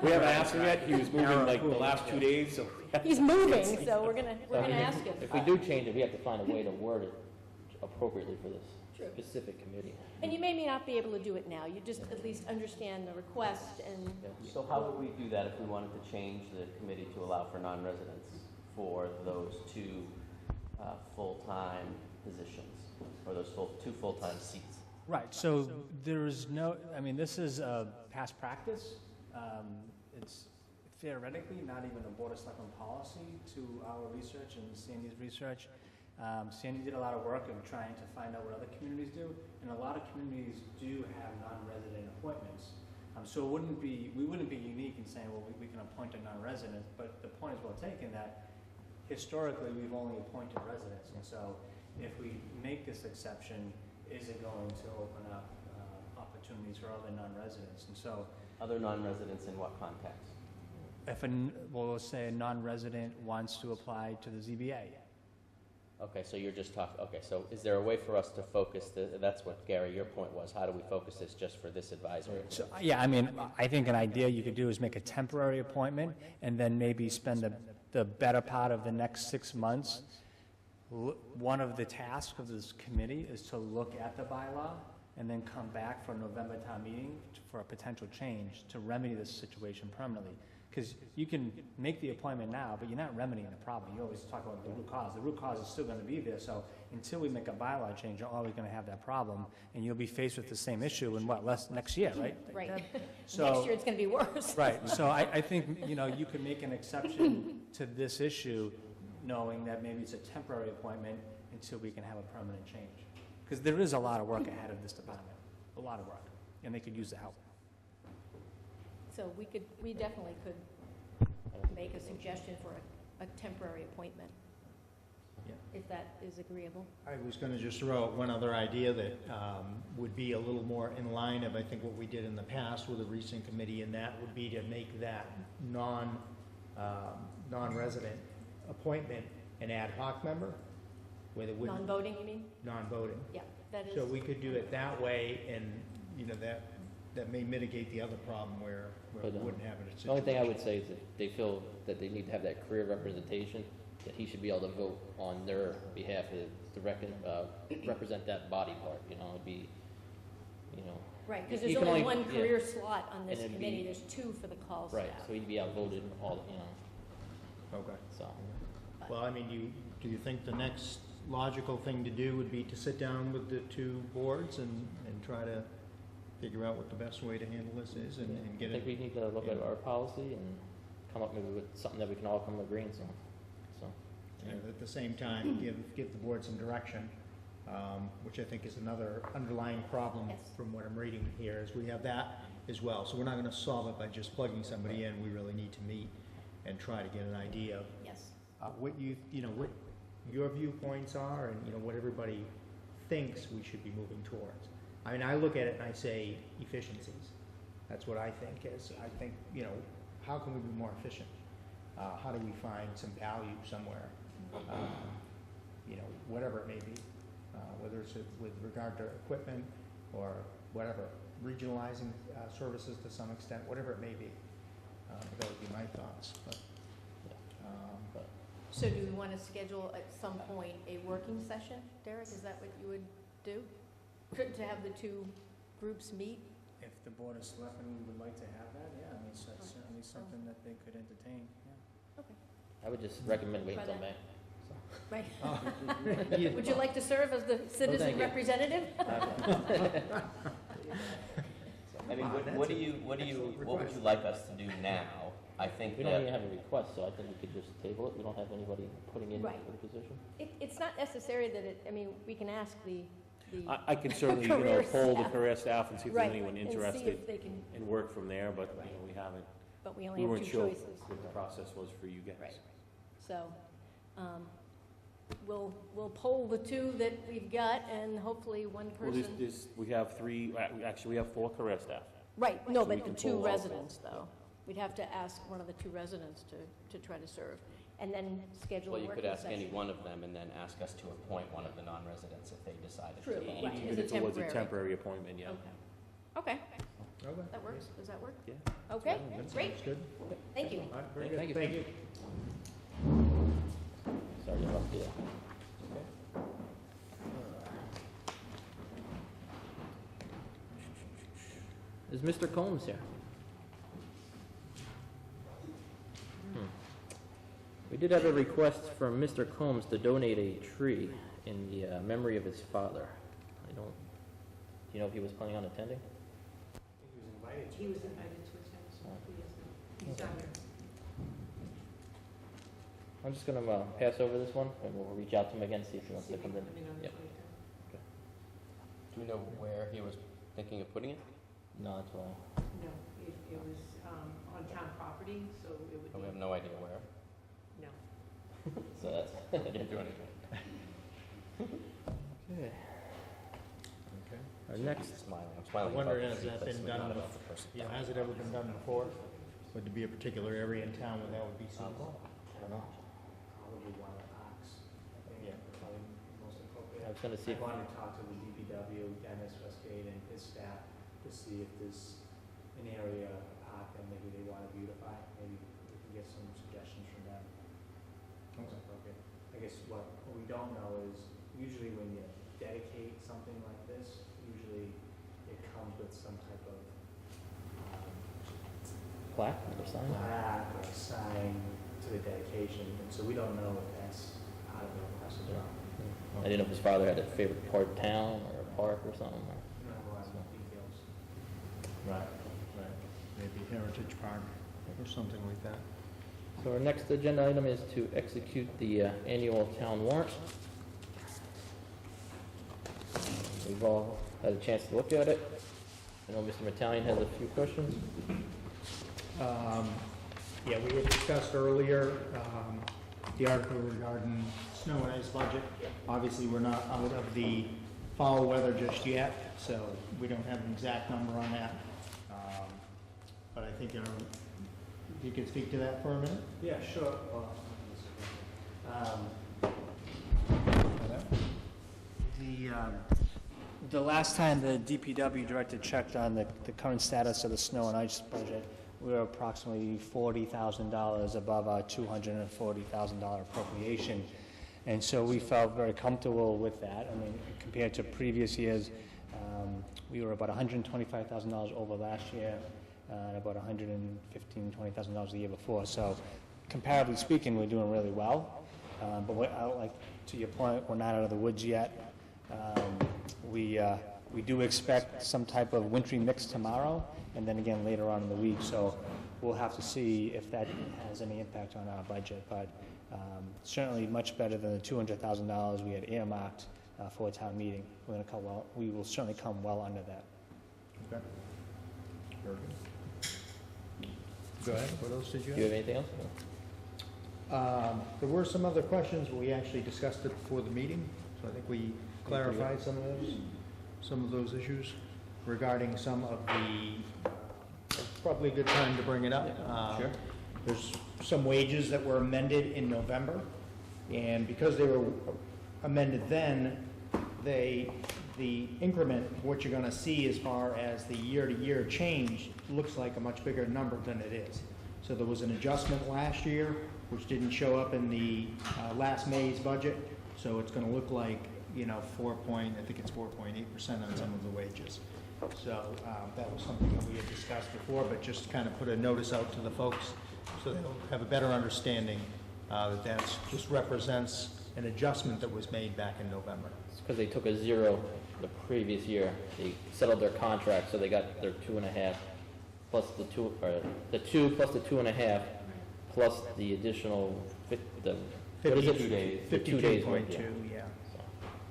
Speaker 12: We haven't asked him yet, he was moving like the last 2 days, so.
Speaker 11: He's moving, so we're gonna ask him.
Speaker 1: If we do change it, we have to find a way to word it appropriately for this
Speaker 11: True.
Speaker 1: specific committee.
Speaker 11: And you may not be able to do it now, you just at least understand the request and,
Speaker 8: So how would we do that if we wanted to change the committee to allow for non-residents for those 2 full-time positions, or those 2 full-time seats?
Speaker 4: Right, so there is no, I mean, this is past practice. It's theoretically not even a Board of Selectmen policy to our research and Sandy's research. Sandy did a lot of work of trying to find out what other communities do, and a lot of communities do have non-resident appointments. So we wouldn't be unique in saying, well, we can appoint a non-resident, but the point is well taken that historically we've only appointed residents, and so if we make this exception, is it going to open up opportunities for other non-residents? And so,
Speaker 8: Other non-residents in what context?
Speaker 4: if well, let's say a non-resident wants to apply to the ZBA.
Speaker 8: Okay, so you're just talking, okay, so is there a way for us to focus, that's what, Gary, your point was, how do we focus this just for this advisory?
Speaker 4: So, yeah, I mean, I think an idea you could do is make a temporary appointment and then maybe spend the better part of the next 6 months. One of the tasks of this committee is to look at the bylaw and then come back for a November town meeting for a potential change to remedy this situation permanently. Because you can make the appointment now, but you're not remedying the problem. You always talk about the root cause. The root cause is still going to be there. So until we make a bylaw change, you're always going to have that problem, and you'll be faced with the same issue in next year, right?
Speaker 11: right.
Speaker 4: So,
Speaker 11: Next year it's gonna be worse.
Speaker 4: right. So I think, you know, you could make an exception to this issue, knowing that maybe it's a temporary appointment until we can have a permanent change. Because there is a lot of work ahead of this department, a lot of work, and they could use the help.
Speaker 11: So we definitely could make a suggestion for a temporary appointment,
Speaker 4: Yeah.
Speaker 11: if that is agreeable.
Speaker 4: I was going to just throw out one other idea that would be a little more in line of, I think, what we did in the past with a recent committee, and that would be to make that non-resident appointment an ad hoc member, where they wouldn't,
Speaker 11: Non-voting, you mean?
Speaker 4: non-voting.
Speaker 11: Yeah, that is.
Speaker 4: So we could do it that way, and, you know, that may mitigate the other problem where we
Speaker 1: But,
Speaker 4: wouldn't have it.
Speaker 1: The only thing I would say is if they feel that they need to have that career representation, that he should be able to vote on their behalf to represent that body part, you know, it'd be, you know.
Speaker 11: Right, because
Speaker 1: You
Speaker 11: there's
Speaker 1: can
Speaker 11: only
Speaker 1: only-
Speaker 11: one
Speaker 1: yeah.
Speaker 11: career slot on this
Speaker 1: And it'd
Speaker 11: committee,
Speaker 1: be-
Speaker 11: there's 2 for the call staff.
Speaker 1: Right, so he'd be outvoted all, you know,
Speaker 4: Okay.
Speaker 1: so.
Speaker 4: Well, I mean, do you think the next logical thing to do would be to sit down with the 2 boards and try to figure out what the best way to handle this is and get
Speaker 1: I think
Speaker 4: it?
Speaker 1: we need to look at our policy and come up maybe with something that we can all come to agreement on, so.
Speaker 4: And at the same time, give the board some direction, which I think is another underlying problem
Speaker 11: Yes.
Speaker 4: from what I'm reading here, is we have that as well. So we're not gonna solve it by just plugging somebody in. We really need to meet and try to get an idea of
Speaker 11: Yes.
Speaker 4: what what your viewpoints are and, you know, what everybody thinks we should be moving towards. I mean, I look at it and I say efficiencies. That's what I think is. I think, you know, how can we be more efficient? How do we find some value somewhere? You know, whatever it may be, whether it's with regard to equipment or whatever, regionalizing services to some extent, whatever it may be. That would be my thoughts, but.
Speaker 11: So do we want to schedule at some point a working session, Derek? Is that what you would do? To have the 2 groups meet?
Speaker 4: If the Board of Selectmen would like to have that, yeah, I mean, so it's certainly something that they could entertain, yeah.
Speaker 11: Okay,
Speaker 1: I would just recommend waiting
Speaker 11: Try
Speaker 1: until May.
Speaker 11: right. Would you like to serve as the citizen
Speaker 1: thank you.
Speaker 11: representative?
Speaker 8: I mean, what would you like us to do now? I think
Speaker 1: We don't even
Speaker 8: that,
Speaker 1: have a request, so I think we could just table it. We don't have anybody putting in for
Speaker 11: Right.
Speaker 1: the position.
Speaker 11: It's not necessary that we can ask the
Speaker 12: I can certainly,
Speaker 11: Career
Speaker 12: poll the
Speaker 11: staff.
Speaker 12: career staff and see if there's
Speaker 11: right,
Speaker 12: anyone
Speaker 11: and see
Speaker 12: interested
Speaker 11: if they can,
Speaker 12: and work from there, but,
Speaker 11: Right.
Speaker 12: we haven't.
Speaker 11: but we only
Speaker 12: We
Speaker 11: have
Speaker 12: weren't
Speaker 11: two
Speaker 12: sure
Speaker 11: choices.
Speaker 12: what the process was for you guys.
Speaker 11: Right. So, we'll poll the two that we've got, and hopefully one
Speaker 12: Well,
Speaker 11: person.
Speaker 12: we have three, actually, we have 4 career staff.
Speaker 11: Right, no,
Speaker 12: So we
Speaker 11: but the
Speaker 12: can
Speaker 11: two
Speaker 12: poll all.
Speaker 11: residents, though. We'd have to ask one of the 2 residents to try to serve, and then schedule a
Speaker 8: Well, you
Speaker 11: working
Speaker 8: could ask any
Speaker 11: session.
Speaker 8: one of them and then ask us to appoint one of the non-residents if they decided
Speaker 11: True,
Speaker 8: to.
Speaker 11: right.
Speaker 12: Even
Speaker 11: as a
Speaker 12: if it was a
Speaker 11: temporary.
Speaker 12: temporary appointment, yeah.
Speaker 11: Okay,
Speaker 4: Okay.
Speaker 11: that works, does that work?
Speaker 12: Yeah.
Speaker 11: Okay,
Speaker 4: That
Speaker 11: great,
Speaker 4: sounds good.
Speaker 11: thank you.
Speaker 4: All right, very
Speaker 1: Thank
Speaker 4: good.
Speaker 1: you.
Speaker 4: Thank you.
Speaker 1: Sorry to interrupt you. Is Mr. Combs here? We did have a request from Mr. Combs to donate a tree in the memory of his father. Do you know if he was planning on attending?
Speaker 5: He was invited to attend, so he's not here.
Speaker 1: I'm just gonna pass over this one, and we'll reach out to him again, see if he wants to come in.
Speaker 5: Let me know
Speaker 1: Yep.
Speaker 5: later.
Speaker 8: Do we know where he was thinking of putting it?
Speaker 1: No, that's why.
Speaker 5: No, it was on town property, so it would
Speaker 8: Oh, we have
Speaker 5: be,
Speaker 8: no idea where.
Speaker 5: no.
Speaker 1: So that's,
Speaker 8: I didn't do anything.
Speaker 1: okay.
Speaker 4: Okay.
Speaker 1: Our next,
Speaker 8: Smiling, I'm
Speaker 4: I
Speaker 8: smiling
Speaker 4: wonder,
Speaker 8: about the
Speaker 4: has
Speaker 8: tree
Speaker 4: that been
Speaker 8: placement,
Speaker 4: done,
Speaker 8: not about the person.
Speaker 4: you know, has it ever been done before? Would there be a particular area in town where that would be suitable?
Speaker 1: I don't know.
Speaker 2: Probably one of the parks. I think
Speaker 4: Yeah.
Speaker 2: probably most
Speaker 1: I
Speaker 2: appropriate.
Speaker 1: was gonna see
Speaker 2: I
Speaker 1: if,
Speaker 2: wanted to talk to the DPW, Dennis Westgate, and his staff to see if there's an area, a park that maybe they want to beautify. Maybe we can get some suggestions from them. Most appropriate. I guess what we don't know is, usually when you dedicate something like this, usually it comes with some type of
Speaker 1: plaque or sign?
Speaker 2: plaque or a sign to the dedication, and so we don't know if that's part of the process or not.
Speaker 1: I didn't know if his father had a favorite part of town, or a park or something. or-
Speaker 2: We don't have a lot of details.
Speaker 4: Right, right. Maybe Heritage Park or something like that.
Speaker 1: So our next agenda item is to execute the annual town warrant. We've all had a chance to look at it. I know Mr. Metallion has a few questions.
Speaker 4: Yeah, we had discussed earlier, the article regarding snow and ice budget. Obviously, we're not out of the foul weather just yet, so we don't have an exact number on that. But I think, you can speak to that for a minute?
Speaker 2: Yeah, sure. The last time the DPW director checked on the current status of the snow and ice budget, we were approximately $40,000 above our $240,000 appropriation. And so we felt very comfortable with that. I mean, compared to previous years, we were about $125,000 over last year, and about $120,000 the year before. So comparatively speaking, we're doing really well. But like, to your point, we're not out of the woods yet. We do expect some type of wintry mix tomorrow, and then again later on in the week. So we'll have to see if that has any impact on our budget. But certainly much better than the $200,000 we had earmarked for a town meeting. We will certainly come well under that.
Speaker 4: Okay. Very good. Go ahead, what else did you
Speaker 1: Do you
Speaker 4: have?
Speaker 1: have anything else?
Speaker 4: There were some other questions, but we actually discussed it before the meeting, so I think we clarified some of those issues regarding some of the, probably a good time to bring it up.
Speaker 1: Sure.
Speaker 4: There's some wages that were amended in November, and because they were amended then, the increment, what you're gonna see as far as the year-to-year change, looks like a much bigger number than it is. So there was an adjustment last year, which didn't show up in the last May's budget, so it's gonna look like, you know, I think it's 4.8% on some of the wages. So that was something that we had discussed before, but just kind of put a notice out to the folks so they'll have a better understanding that that's just represents an adjustment that was made back in November.
Speaker 1: It's because they took a zero the previous year. They settled their contract, so they got their 2.5 plus the 2, or the 2 plus the 2.5 plus the additional what is it?
Speaker 8: 2 days.
Speaker 1: The 2 days worth,
Speaker 4: 52.2,
Speaker 1: yeah.
Speaker 4: yeah.
Speaker 1: So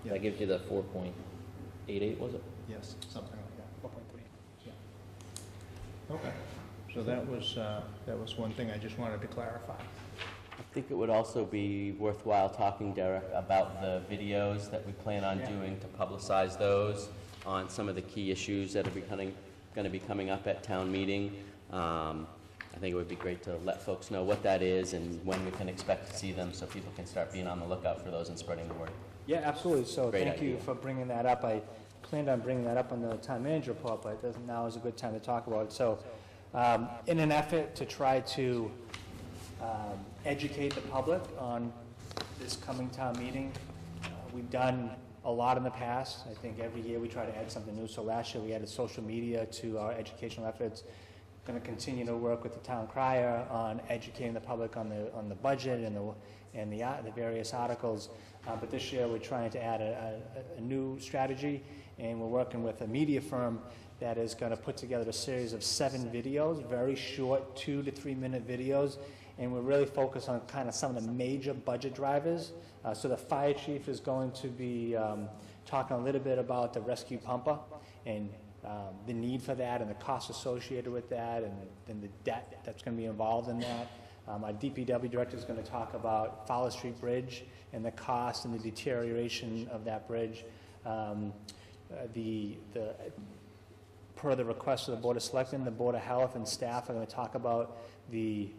Speaker 4: Yeah.
Speaker 1: that gives you the 4.88, was it?
Speaker 4: Yes, something like that. 4.3. Yeah. Okay. So that was one thing I just wanted to clarify.
Speaker 8: I think it would also be worthwhile talking, Derek, about the videos that we plan on doing to publicize those on some of the key issues that are going to be coming up at town meeting. I think it would be great to let folks know what that is and when we can expect to see them, so people can start being on the lookout for those and spreading the word.
Speaker 2: Yeah, absolutely. So
Speaker 8: Great
Speaker 2: thank you
Speaker 8: idea.
Speaker 2: for bringing that up. I planned on bringing that up on the town manager report, but now is a good time to talk about it. So in an effort to try to educate the public on this coming town meeting, we've done a lot in the past. I think every year we try to add something new. So last year we added social media to our educational efforts. Going to continue to work with the town crier on educating the public on the budget and the various articles. But this year we're trying to add a new strategy, and we're working with a media firm that is going to put together a series of 7 videos, very short 2 to 3 minute videos, and we're really focused on kind of some of the major budget drivers. So the fire chief is going to be talking a little bit about the rescue pumper and the need for that and the costs associated with that and the debt that's going to be involved in that. Our DPW director is going to talk about Fowler Street Bridge and the cost and the deterioration of that bridge. Per the request of the Board of Selectmen, the Board of Health and staff are going to talk about the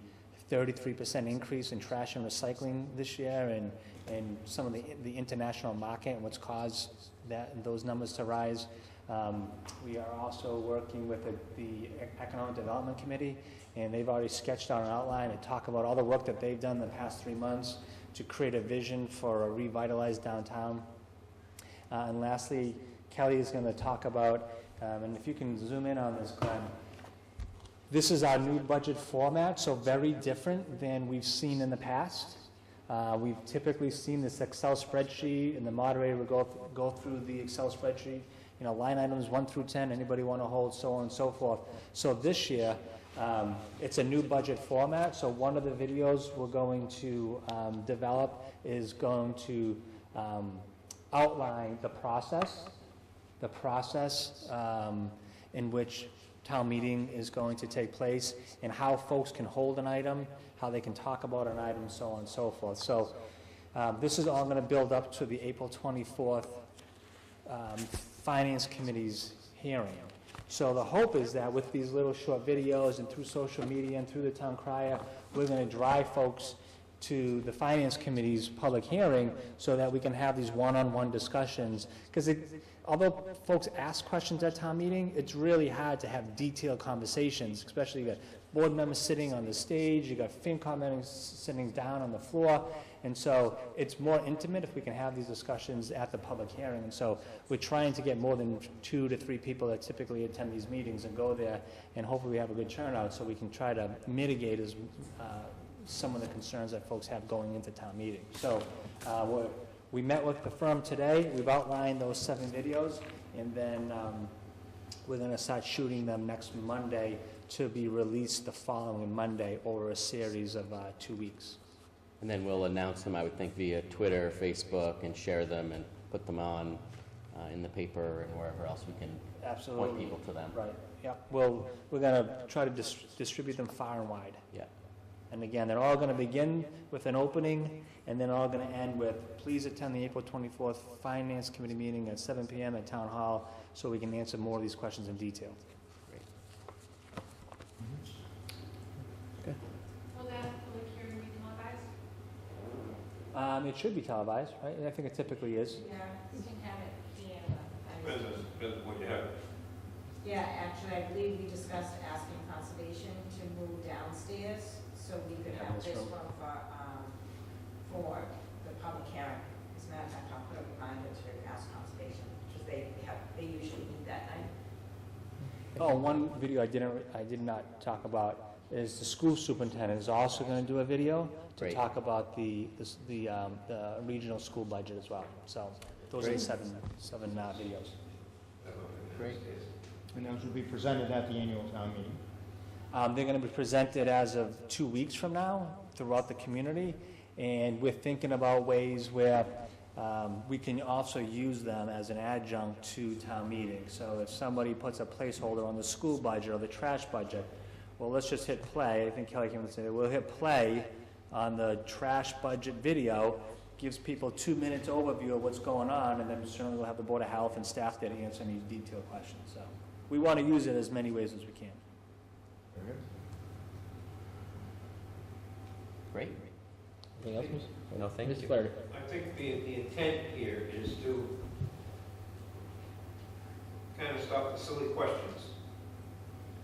Speaker 2: 33% increase in trash and recycling this year and some of the international market and what's caused those numbers to rise. We are also working with the Economic Development Committee, and they've already sketched out an outline and talk about all the work that they've done in the past 3 months to create a vision for a revitalized downtown. And lastly, Kelly is going to talk about, and if you can zoom in on this, Glenn, this is our new budget format, so very different than we've seen in the past. We've typically seen this Excel spreadsheet, and the moderator will go through the Excel spreadsheet, line items 1 through 10, anybody want to hold, so on and so forth. So this year, it's a new budget format, so one of the videos we're going to develop is going to outline the process in which town meeting is going to take place and how folks can hold an item, how they can talk about an item, so on and so forth. So this is all going to build up to the April 24th Finance Committee's hearing. So the hope is that with these little short videos and through social media and through the town crier, we're going to drive folks to the Finance Committee's public hearing so that we can have these one-on-one discussions. Because although folks ask questions at town meeting, it's really hard to have detailed conversations, especially you got board members sitting on the stage, you got FinCom members sitting down on the floor, and so it's more intimate if we can have these discussions at the public hearing. And so we're trying to get more than 2 to 3 people that typically attend these meetings and go there, and hopefully we have a good turnout so we can try to mitigate some of the concerns that folks have going into town meeting. So we met with the firm today. We've outlined those 7 videos, and then we're going to start shooting them next Monday to be released the following Monday over a series of 2 weeks.
Speaker 8: And then we'll announce them, I would think, via Twitter, Facebook, and share them and put them on in the paper and wherever else we can point people to them.
Speaker 2: Right, yeah. Well, we're going to try to distribute them far and wide.
Speaker 8: Yeah.
Speaker 2: And again, they're all going to begin with an opening, and then all going to end with, please attend the April 24th Finance Committee meeting at 7 p.m. at Town Hall so we can answer more of these questions in detail.
Speaker 8: Great.
Speaker 2: Okay.
Speaker 5: Will that public hearing be televised?
Speaker 2: It should be televised, right? I think it typically is.
Speaker 5: Yeah, you can have it here.
Speaker 9: Depends what you have.
Speaker 5: Yeah, actually, I believe we discussed asking conservation to move downstairs so we could
Speaker 2: Yeah,
Speaker 5: have
Speaker 2: this
Speaker 5: this
Speaker 2: room.
Speaker 5: one for the public hearing. As a matter of fact, I'll put a reminder to ask conservation, because they usually meet that night.
Speaker 2: Oh, one video I did not talk about is the school superintendent is also going to do a video to
Speaker 8: Great.
Speaker 2: talk about the regional school budget as well. So those are the
Speaker 8: Great.
Speaker 2: seven videos.
Speaker 4: Great. And those will be presented at the annual town meeting.
Speaker 2: They're going to be presented as of 2 weeks from now throughout the community, and we're thinking about ways where we can also use them as an adjunct to town meeting. So if somebody puts a placeholder on the school budget or the trash budget, well, let's just hit play. I think Kelly came and said, we'll hit play on the trash budget video, gives people a 2-minute overview of what's going on, and then certainly we'll have the Board of Health and staff there to answer any detailed questions. So we want to use it as many ways as we can.
Speaker 8: Great.
Speaker 1: Anything else, Ms.?
Speaker 8: No, thank
Speaker 1: Mrs.
Speaker 8: you.
Speaker 1: Flaherty?
Speaker 9: I think the intent here is to kind of stop the silly questions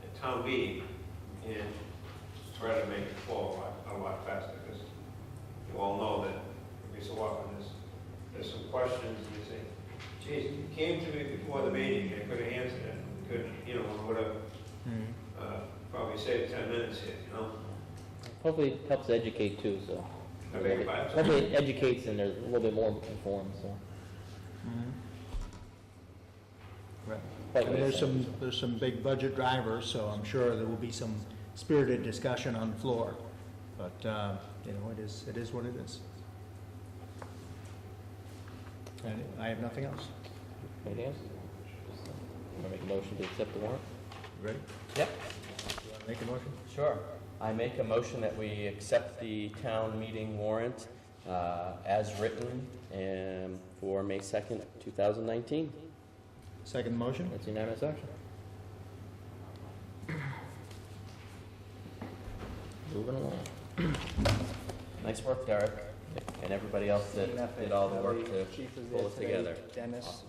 Speaker 9: at town meeting and try to make it flow a lot faster, because you all know that every so often there's some questions and you say, geez, you came to me before the meeting, I could have answered it, could, you know, would have probably saved 10 minutes here, you know?
Speaker 1: Hopefully it helps educate too, so.
Speaker 9: I beg your pardon?
Speaker 1: Hopefully it educates and they're a little bit more informed, so. Quite
Speaker 4: And
Speaker 1: nice.
Speaker 4: there's some big budget drivers, so I'm sure there will be some spirited discussion on the floor. But, you know, it is what it is. And I have nothing else.
Speaker 1: Anything else? I'm gonna make a motion to accept the warrant.
Speaker 4: Ready?
Speaker 8: Yep.
Speaker 4: You want to make a motion?
Speaker 8: Sure. I make a motion that we accept the town meeting warrant as written and for May 2nd, 2019.
Speaker 4: Second motion?
Speaker 1: That's unanimous action. Moving along.
Speaker 8: Nice work, Derek, and everybody else that did all the work to
Speaker 2: Chief was
Speaker 8: pull
Speaker 2: there
Speaker 8: it
Speaker 2: today,
Speaker 8: together.
Speaker 2: Dennis.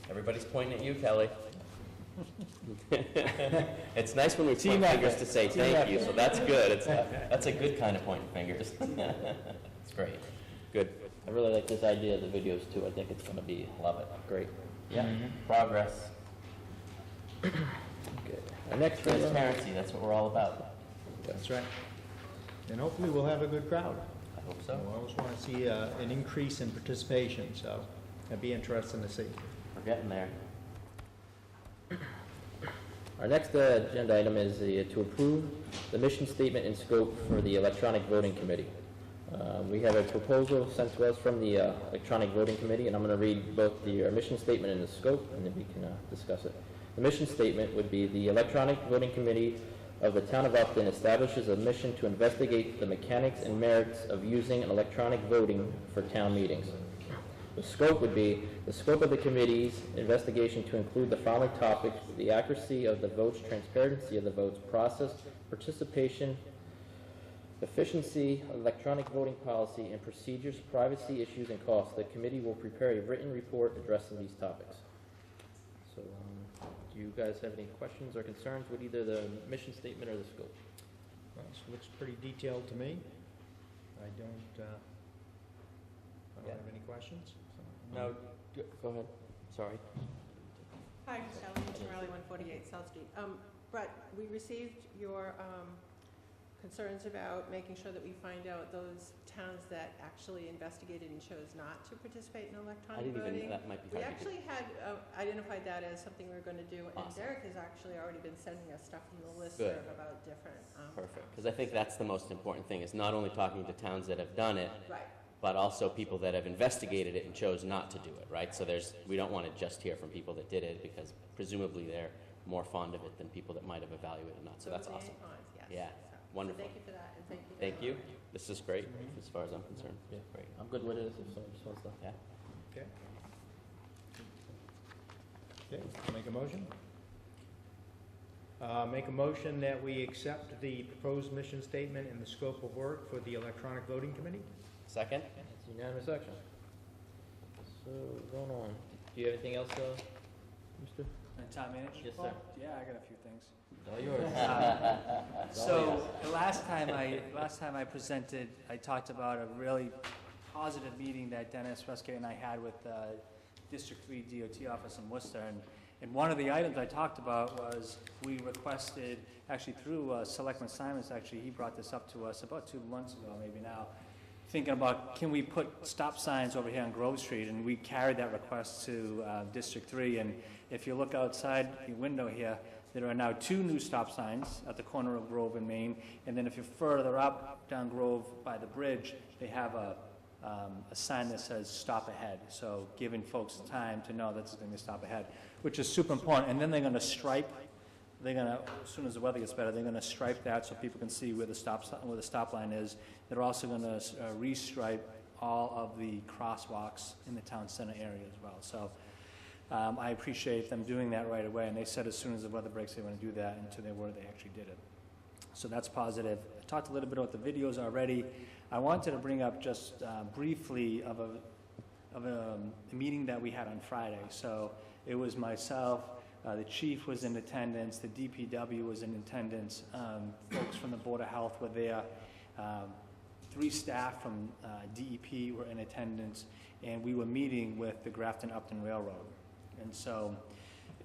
Speaker 8: Everybody's pointing at you, Kelly. It's nice when we
Speaker 2: Team
Speaker 8: point fingers
Speaker 2: effort.
Speaker 8: to say
Speaker 2: Team
Speaker 8: thank you,
Speaker 2: effort.
Speaker 8: so that's good. That's a good kind of pointing fingers. It's great. Good.
Speaker 1: I really like this idea of the videos too. I think it's gonna be,
Speaker 8: Love it.
Speaker 1: great.
Speaker 8: Yeah. Progress.
Speaker 1: Good. Our next
Speaker 8: Transparency, that's what we're all about.
Speaker 4: That's right. And hopefully we'll have a good crowd.
Speaker 8: I hope
Speaker 4: We
Speaker 8: so.
Speaker 4: always want to see an increase in participation, so it'd be interesting to see.
Speaker 8: We're getting there.
Speaker 1: Our next agenda item is to approve the mission statement and scope for the electronic voting committee. We have a proposal sent to us from the electronic voting committee, and I'm going to read both the mission statement and the scope, and then we can discuss it. The mission statement would be: the electronic voting committee of the town of Upton establishes a mission to investigate the mechanics and merits of using electronic voting for town meetings. The scope would be the scope of the committee's investigation to include the following topics: the accuracy of the votes, transparency of the votes, process, participation, efficiency, electronic voting policy and procedures, privacy issues, and costs. The committee will prepare a written report addressing these topics. So, do you guys have any questions or concerns with either the mission statement or the scope?
Speaker 4: Well, this looks pretty detailed to me. I don't have any questions.
Speaker 8: No, go ahead. Sorry.
Speaker 13: Hi, Sally Raleigh, 148 South Street. Brett, we received your concerns about making sure that we find out those towns that actually investigated and chose not to participate in
Speaker 8: I
Speaker 13: electronic
Speaker 8: didn't
Speaker 13: voting.
Speaker 8: even, that might be
Speaker 13: We
Speaker 8: hard to do.
Speaker 13: actually had identified that as something we were going to do, and
Speaker 8: Awesome.
Speaker 13: Derek has actually already been sending us stuff from the
Speaker 8: Good.
Speaker 13: listserv about different.
Speaker 8: Perfect, because I think that's the most important thing, is not only talking to towns that have done it,
Speaker 13: Right.
Speaker 8: but also people that have investigated it and chose not to do it, right? So we don't want to just hear from people that did it, because presumably they're more fond of it than people that might have evaluated not. So that's
Speaker 13: Good
Speaker 8: awesome.
Speaker 13: and cons, yes.
Speaker 8: Yeah,
Speaker 13: So
Speaker 8: wonderful.
Speaker 13: Thank you for that, and thank you.
Speaker 8: Thank you. This is great, as far as I'm concerned.
Speaker 1: Yeah.
Speaker 8: Great.
Speaker 1: I'm good with it if someone just wants to.
Speaker 8: Yeah.
Speaker 4: Okay. Okay, make a motion? Make a motion that we accept the proposed mission statement and the scope of work for the electronic voting committee.
Speaker 8: Second?
Speaker 1: It's unanimous action. So, going on. Do you have anything else, Mr.?
Speaker 2: And town manager?
Speaker 1: Yes,
Speaker 2: Paul?
Speaker 1: sir.
Speaker 2: Yeah, I got a few things.
Speaker 1: All yours.
Speaker 2: So, the last time I presented, I talked about a really positive meeting that Dennis Ruskay and I had with District 3 DOT office in Worcester, and one of the items I talked about was we requested, actually through Selectman Simons, actually, he brought this up to us about 2 months ago, maybe now, thinking about, can we put stop signs over here on Grove Street? And we carried that request to District 3, and if you look outside the window here, there are now 2 new stop signs at the corner of Grove and Main, and then if you're further up down Grove by the bridge, they have a sign that says stop ahead, so giving folks time to know that's going to stop ahead, which is super important. And then they're going to stripe
Speaker 4: they're gonna, as soon as the weather gets better, they're gonna stripe that so people can see where the stop line is. They're also gonna restripe all of the crosswalks in the town center area as well. So I appreciate them doing that right away, and they said as soon as the weather breaks, they want to do that, and to their word, they actually did it. So that's positive. I talked a little bit about the videos already. I wanted to bring up just briefly of a meeting that we had on Friday. So it was myself, the chief was in attendance, the DPW was in attendance, folks from the Board of Health were there, 3 staff from DEP were in attendance, and we were meeting with the Grafton-Upton Railroad. And so,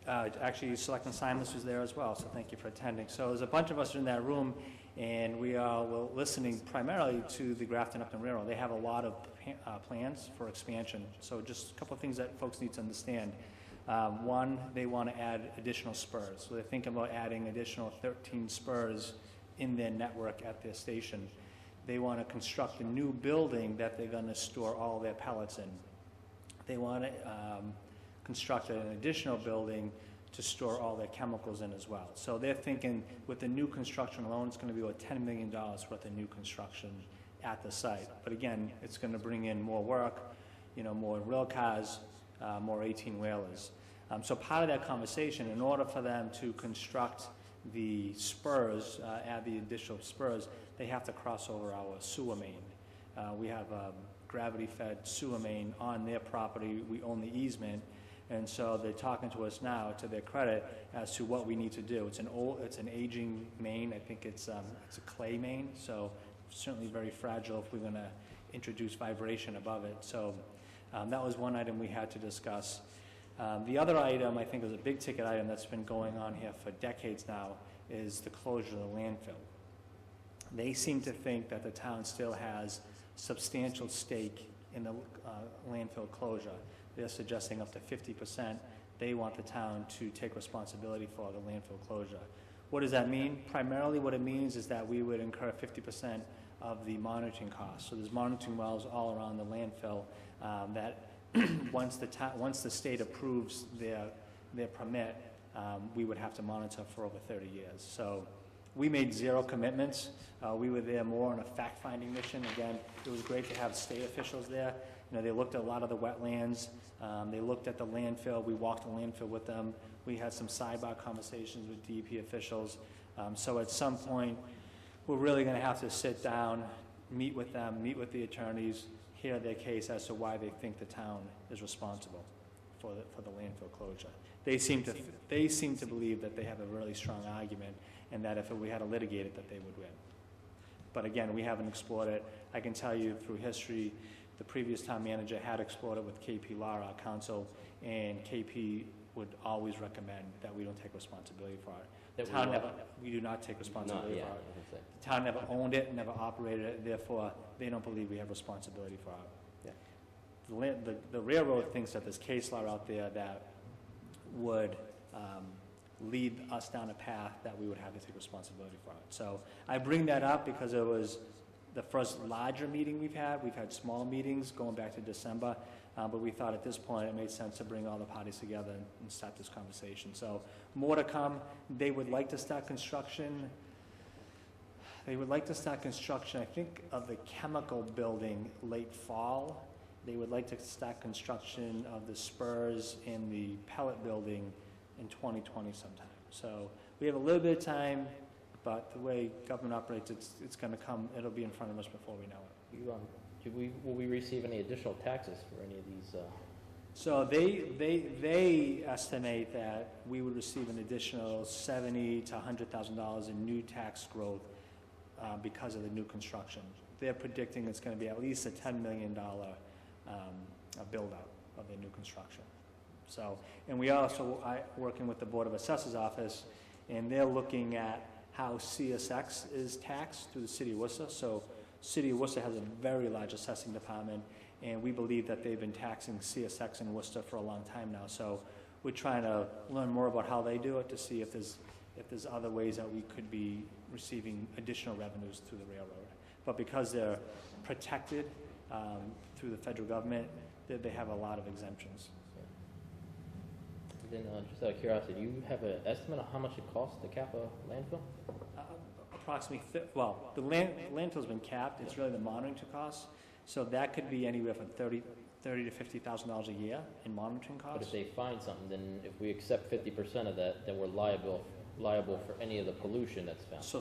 Speaker 4: actually, Selectman Simons was there as well, so thank you for attending. So there's a bunch of us in that room, and we are listening primarily to the Grafton-Upton Railroad. They have a lot of plans for expansion. So just a couple of things that folks need to understand. One, they want to add additional spurs. So they're thinking about adding additional 13 spurs in their network at their station. They want to construct a new building that they're going to store all their pellets in. They want to construct an additional building to store all their chemicals in as well. So they're thinking with the new construction alone, it's going to be about $10 million worth of new construction at the site. But again, it's going to bring in more work, more rail cars, more 18-wheelers. So part of that conversation, in order for them to construct the spurs, add the additional spurs, they have to cross over our sewer main. We have a gravity-fed sewer main on their property. We own the easement. And so they're talking to us now, to their credit, as to what we need to do. It's an aging main. I think it's a clay main, so certainly very fragile if we're going to introduce vibration above it. So that was one item we had to discuss. The other item, I think, is a big-ticket item that's been going on here for decades now, is the closure of the landfill. They seem to think that the town still has substantial stake in the landfill closure. They're suggesting up to 50%. They want the town to take responsibility for the landfill closure. What does that mean? Primarily what it means is that we would incur 50% of the monitoring costs. So there's monitoring wells all around the landfill that once the state approves their permit, we would have to monitor for over 30 years. So we made 0 commitments. We were there more on a fact-finding mission. Again, it was great to have state officials there. They looked at a lot of the wetlands. They looked at the landfill. We walked the landfill with them. We had some sidebar conversations with DEP officials. So at some point, we're really going to have to sit down, meet with them, meet with the attorneys, hear their case as to why they think the town is responsible for the landfill closure. They seem to believe that they have a really strong argument, and that if we had to litigate it, that they would win. But again, we haven't explored it. I can tell you through history, the previous town manager had explored it with KP Law, our counsel, and KP would always recommend that we don't take responsibility for it. We do not take responsibility for it. The town never owned it, never operated it, therefore they don't believe we have responsibility for it. Yeah. The railroad thinks that there's case law out there that would lead us down a path that we would have to take responsibility for it. So I bring that up because it was the first larger meeting we've had. We've had small meetings going back to December, but we thought at this point it made sense to bring all the parties together and start this conversation. So more to come. They would like to start construction. I think, of the chemical building late fall. They would like to start construction of the spurs in the pellet building in 2020 sometime. So we have a little bit of time, but the way government operates, it's going to come, it'll be in front of us before we know it.
Speaker 1: Will we receive any additional taxes for any of these?
Speaker 4: So they estimate that we would receive an additional $70,000 to $100,000 in new tax growth because of the new construction. They're predicting it's going to be at least a $10 million build-out of the new construction. So, and we also working with the Board of Assessors office, and they're looking at how CSX is taxed through the City of Worcester. So City of Worcester has a very large assessing department, and we believe that they've been taxing CSX in Worcester for a long time now. So we're trying to learn more about how they do it to see if there's other ways that we could be receiving additional revenues through the railroad. But because they're protected through the federal government, they have a lot of exemptions.
Speaker 1: Then, just out of curiosity, do you have an estimate of how much it costs to cap a landfill?
Speaker 2: Approximately, well, the landfill's been capped, it's really the monitoring to costs, so that could be anywhere from $30,000 to $50,000 a year in monitoring
Speaker 1: But if
Speaker 2: costs.
Speaker 1: they find something, then if we accept 50% of that, then we're liable for any of the pollution that's found.
Speaker 2: So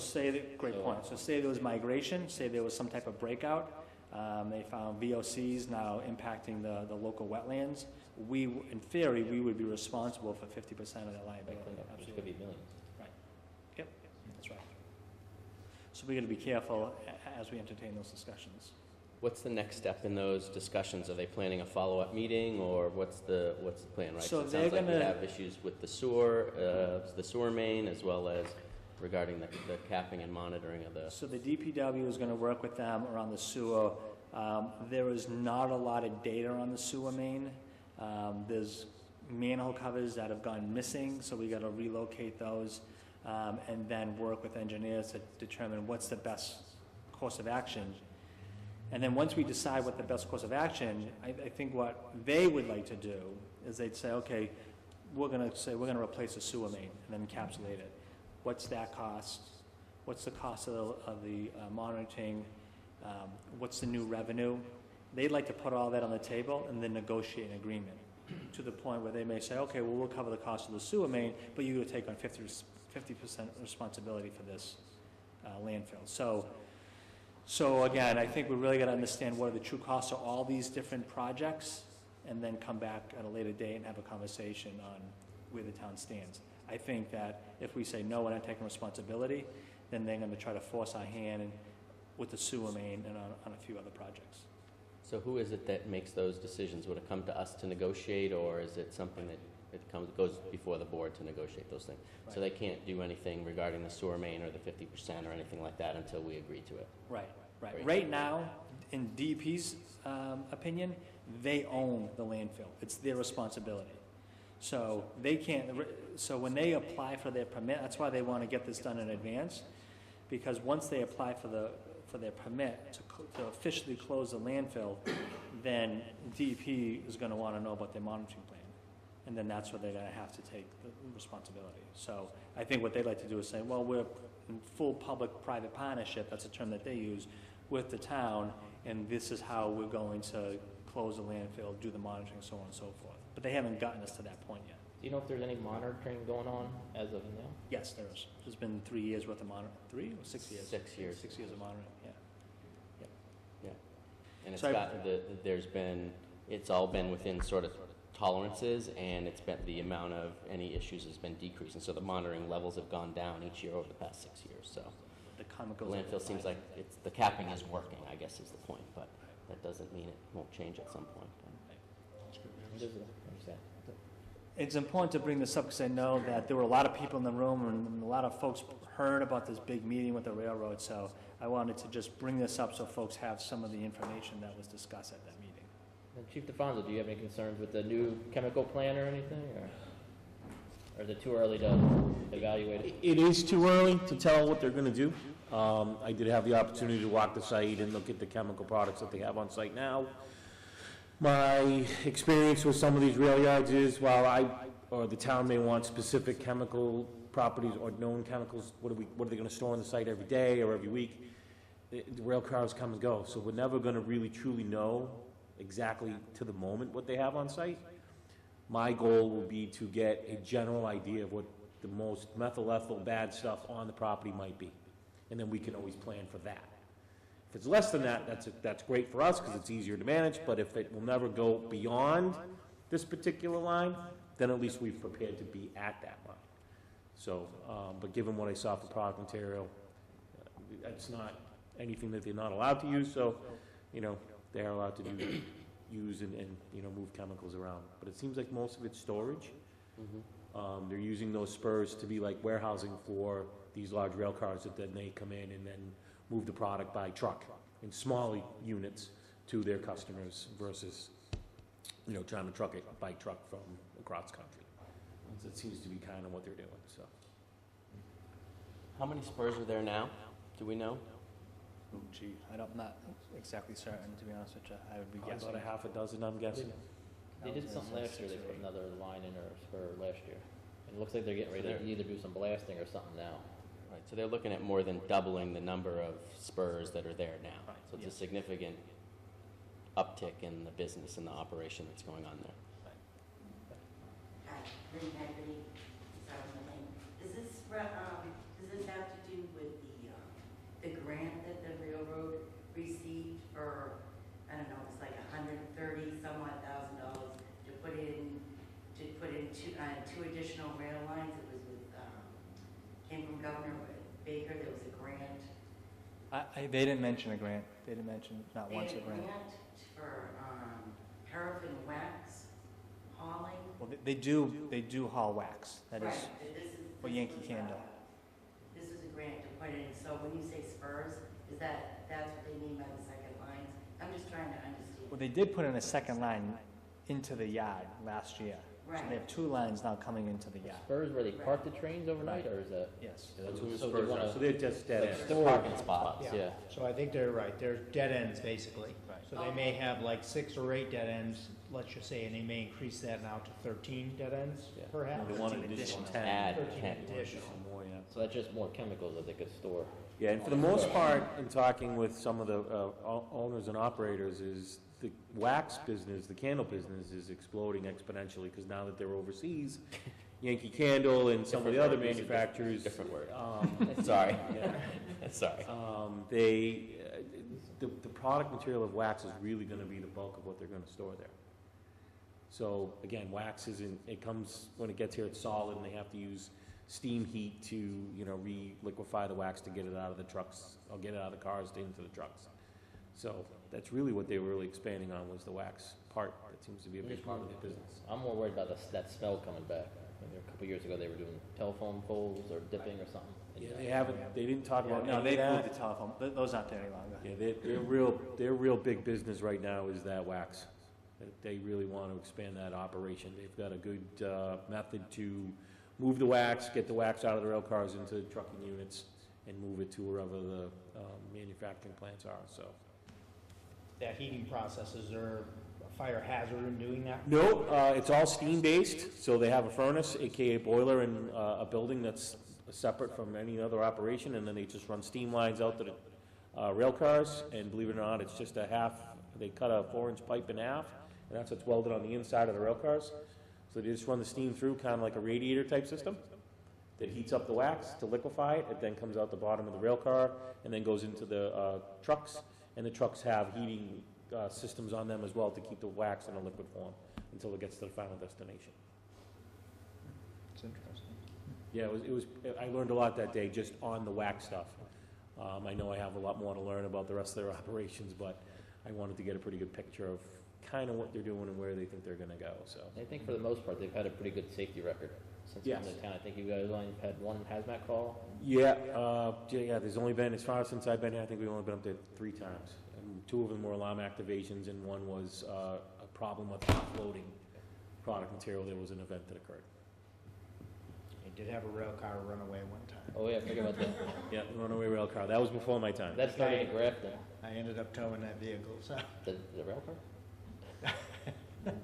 Speaker 2: great
Speaker 1: So-
Speaker 2: point, so say there was migration, say there was some type of breakout, they found VOCs now impacting the local wetlands, in theory, we would be responsible for 50% of that liability.
Speaker 1: Which could be millions.
Speaker 2: Yep, that's right. So we gotta be careful as we entertain those discussions.
Speaker 8: What's the next step in those discussions? Are they planning a follow-up meeting, or what's the plan, right?
Speaker 2: So
Speaker 8: it
Speaker 2: they're
Speaker 8: sounds like we
Speaker 2: gonna-
Speaker 8: have issues with the sewer main, as well as regarding the capping and monitoring of the...
Speaker 2: So the DPW is gonna work with them around the sewer. There is not a lot of data on the sewer main. There's manhole covers that have gone missing, so we gotta relocate those, and then work with engineers to determine what's the best course of action. And then once we decide what the best course of action, I think what they would like to do is they'd say, okay, we're gonna replace the sewer main and then encapsulate it. What's that cost? What's the cost of the monitoring? What's the new revenue? They'd like to put all that on the table and then negotiate an agreement to the point where they may say, okay, well, we'll cover the cost of the sewer main, but you would take on 50% responsibility for this landfill. So again, I think we really got to understand what are the true costs of all these different projects, and then come back at a later date and have a conversation on where the town stands. I think that if we say, no, we're not taking responsibility, then they're going to try to force our hand with the sewer main and on a few other projects.
Speaker 8: So who is it that makes those decisions? Would it come to us to negotiate, or is it something that goes before the board to negotiate those things?
Speaker 2: Right.
Speaker 8: So they can't do anything regarding the sewer main or the 50% or anything like that until we agree to it?
Speaker 2: Right.
Speaker 8: Great.
Speaker 2: Right now, in DEP's opinion, they own the landfill. It's their responsibility. So they can't, so when they apply for their permit, that's why they want to get this done in advance, because once they apply for their permit to officially close the landfill, then DEP is going to want to know about their monitoring plan. And then that's where they're going to have to take the responsibility. So I think what they'd like to do is say, well, we're in full public-private partnership, that's a term that they use, with the town, and this is how we're going to close the landfill, do the monitoring, so on and so forth. But they haven't gotten us to that point yet.
Speaker 1: Do you know if there's any monitoring going on as of now?
Speaker 2: Yes, there is. There's been 3 years worth of monitoring. 3 or 6 years?
Speaker 8: 6 years.
Speaker 2: 6 years of monitoring, yeah.
Speaker 8: And it's
Speaker 2: So
Speaker 8: it's all been within sort of tolerances, and it's been, the amount of any issues has been decreasing. So the monitoring levels have gone down each year over the past 6 years, so.
Speaker 2: The comment
Speaker 8: The
Speaker 2: goes.
Speaker 8: landfill seems like the capping is working, I guess is the point, but that doesn't mean it won't change at some point.
Speaker 2: It's important to bring this up because I know that there were a lot of people in the room and a lot of folks heard about this big meeting with the railroad, so I wanted to just bring this up so folks have some of the information that was discussed at that meeting.
Speaker 1: And Chief DeFonso, do you have any concerns with the new chemical plan or anything, or is it too early to evaluate it?
Speaker 12: It is too early to tell what they're gonna do. I did have the opportunity to walk the site and look at the chemical products that they have on site now. My experience with some of these rail yards is, while the town may want specific chemical properties or known chemicals, what are they gonna store on the site every day or every week? The rail cars come and go, so we're never gonna really truly know exactly to the moment what they have on site. My goal will be to get a general idea of what the most methyl ethyl bad stuff on the property might be, and then we can always plan for that. If it's less than that, that's great for us because it's easier to manage, but if it will never go beyond this particular line, then at least we've prepared to be at that line. So, but given what I saw for product material, it's not anything that they're not allowed to use, so, they are allowed to use and move chemicals around. But it seems like most of it's storage.
Speaker 8: Mm-hmm.
Speaker 12: They're using those spurs to be like warehousing for these large rail cars that then they come in and then move the product by truck in small units to their customers versus, trying to truck it by truck from across country. It seems to be kind of what they're doing, so.
Speaker 8: How many spurs are there now? Do we know?
Speaker 2: Oh, gee, I'm not exactly certain, to be honest with you. I would be guessing.
Speaker 12: About a half a dozen, I'm guessing.
Speaker 1: They did something last year, they put another line in or spur last year. And it looks like they're getting ready to either do some blasting or something now.
Speaker 8: Right, so they're looking at more than doubling the number of spurs that are there now.
Speaker 12: Right,
Speaker 8: So it's
Speaker 12: yeah.
Speaker 8: a significant uptick in the business and the operation that's going on there.
Speaker 14: Hi, Lynn Haggerty, South Lane. Does this have to do with the grant that the railroad received for, I don't know, it's like $130 some odd thousand to put in two additional rail lines? It was with, came from Governor Baker, there was a grant.
Speaker 2: They didn't mention a grant. They didn't mention, not
Speaker 14: They
Speaker 2: once
Speaker 14: had
Speaker 2: a grant.
Speaker 14: for paraffin wax hauling.
Speaker 2: Well, they do haul wax. That is,
Speaker 14: Right, but this is.
Speaker 2: for
Speaker 14: this
Speaker 2: Yankee
Speaker 14: was,
Speaker 2: Candle.
Speaker 14: This is a grant to put in, so when you say spurs, that's what they mean by the second lines? I'm just trying to understand.
Speaker 2: Well, they did put in a second line into the yard last year. So
Speaker 14: Right.
Speaker 2: they have two lines now coming into the yard.
Speaker 1: Spurs where they park the trains overnight, or is that?
Speaker 2: Yes.
Speaker 12: Yeah, that's who the
Speaker 1: So they
Speaker 12: spurs are.
Speaker 1: wanna-
Speaker 12: So they're just dead
Speaker 1: like
Speaker 12: ends.
Speaker 1: store
Speaker 8: Parking spots,
Speaker 4: Yeah.
Speaker 8: yeah.
Speaker 4: So I think they're right, they're dead ends, basically.
Speaker 2: Right.
Speaker 4: So they may have like 6 or 8 dead ends, let's just say, and they may increase that now to 13 dead ends,
Speaker 8: Yeah.
Speaker 4: perhaps?
Speaker 12: They want an
Speaker 2: 13
Speaker 12: additional
Speaker 2: additional.
Speaker 12: 10.
Speaker 8: Add
Speaker 4: 13
Speaker 8: 10.
Speaker 4: additional.
Speaker 12: More, yeah.
Speaker 1: So that's just more chemicals that they could store.
Speaker 12: Yeah, and for the most part, in talking with some of the owners and operators, is the wax business, the candle business is exploding exponentially, because now that they're overseas, Yankee Candle and some of the other manufacturers.
Speaker 8: Different word.
Speaker 12: um,
Speaker 8: Sorry.
Speaker 12: yeah,
Speaker 8: Sorry.
Speaker 12: the product material of wax is really gonna be the bulk of what they're gonna store there. So, again, wax isn't, it comes, when it gets here, it's solid, and they have to use steam heat to, you know, re-liquefy the wax to get it out of the trucks, or get it out of the cars into the trucks. So, that's really what they were really expanding on, was the wax part. That seems to be a big part of their business.
Speaker 1: I'm more worried about that smell coming back. Maybe a couple years ago, they were doing telephone poles or dipping or something.
Speaker 12: Yeah, they didn't talk about
Speaker 2: No,
Speaker 12: any
Speaker 2: they
Speaker 12: of
Speaker 2: moved
Speaker 12: that.
Speaker 2: the telephone. Those aren't there any longer.
Speaker 12: Yeah, their real big business right now is that wax. They really want to expand that operation. They've got a good method to move the wax, get the wax out of the rail cars into trucking units, and move it to wherever the manufacturing plants are, so.
Speaker 4: That heating process, is there a fire hazard in doing that?
Speaker 12: No, it's all steam-based, so they have a furnace, AKA boiler, in a building that's separate from any other operation, and then they just run steam lines out to the rail cars, and believe it or not, it's just they cut a 4-inch pipe in half, and that's what's welded on the inside of the rail cars. So they just run the steam through, kind of like a radiator type system, that heats up the wax to liquefy it. It then comes out the bottom of the rail car, and then goes into the trucks, and the trucks have heating systems on them as well to keep the wax in a liquid form until it gets to the final destination.
Speaker 4: It's interesting.
Speaker 12: Yeah, I learned a lot that day just on the wax stuff. I know I have a lot more to learn about the rest of their operations, but I wanted to get a pretty good picture of kind of what they're doing and where they think they're gonna go, so.
Speaker 1: I think for the most part, they've had a pretty good safety record since
Speaker 12: Yes.
Speaker 1: coming to town. I think you guys only had one hazmat call.
Speaker 12: Yeah, there's only been, as far since I've been here, I think we've only been up there 3 times. And 2 of them were alarm activations, and 1 was a problem with offloading product material. There was an event that occurred.
Speaker 4: They did have a rail car run away one time.
Speaker 1: Oh, yeah, forget about that.
Speaker 12: Yeah, runaway rail car. That was before my time.
Speaker 1: That started in Grafton.
Speaker 4: I ended up towing that vehicle, so
Speaker 1: The rail car?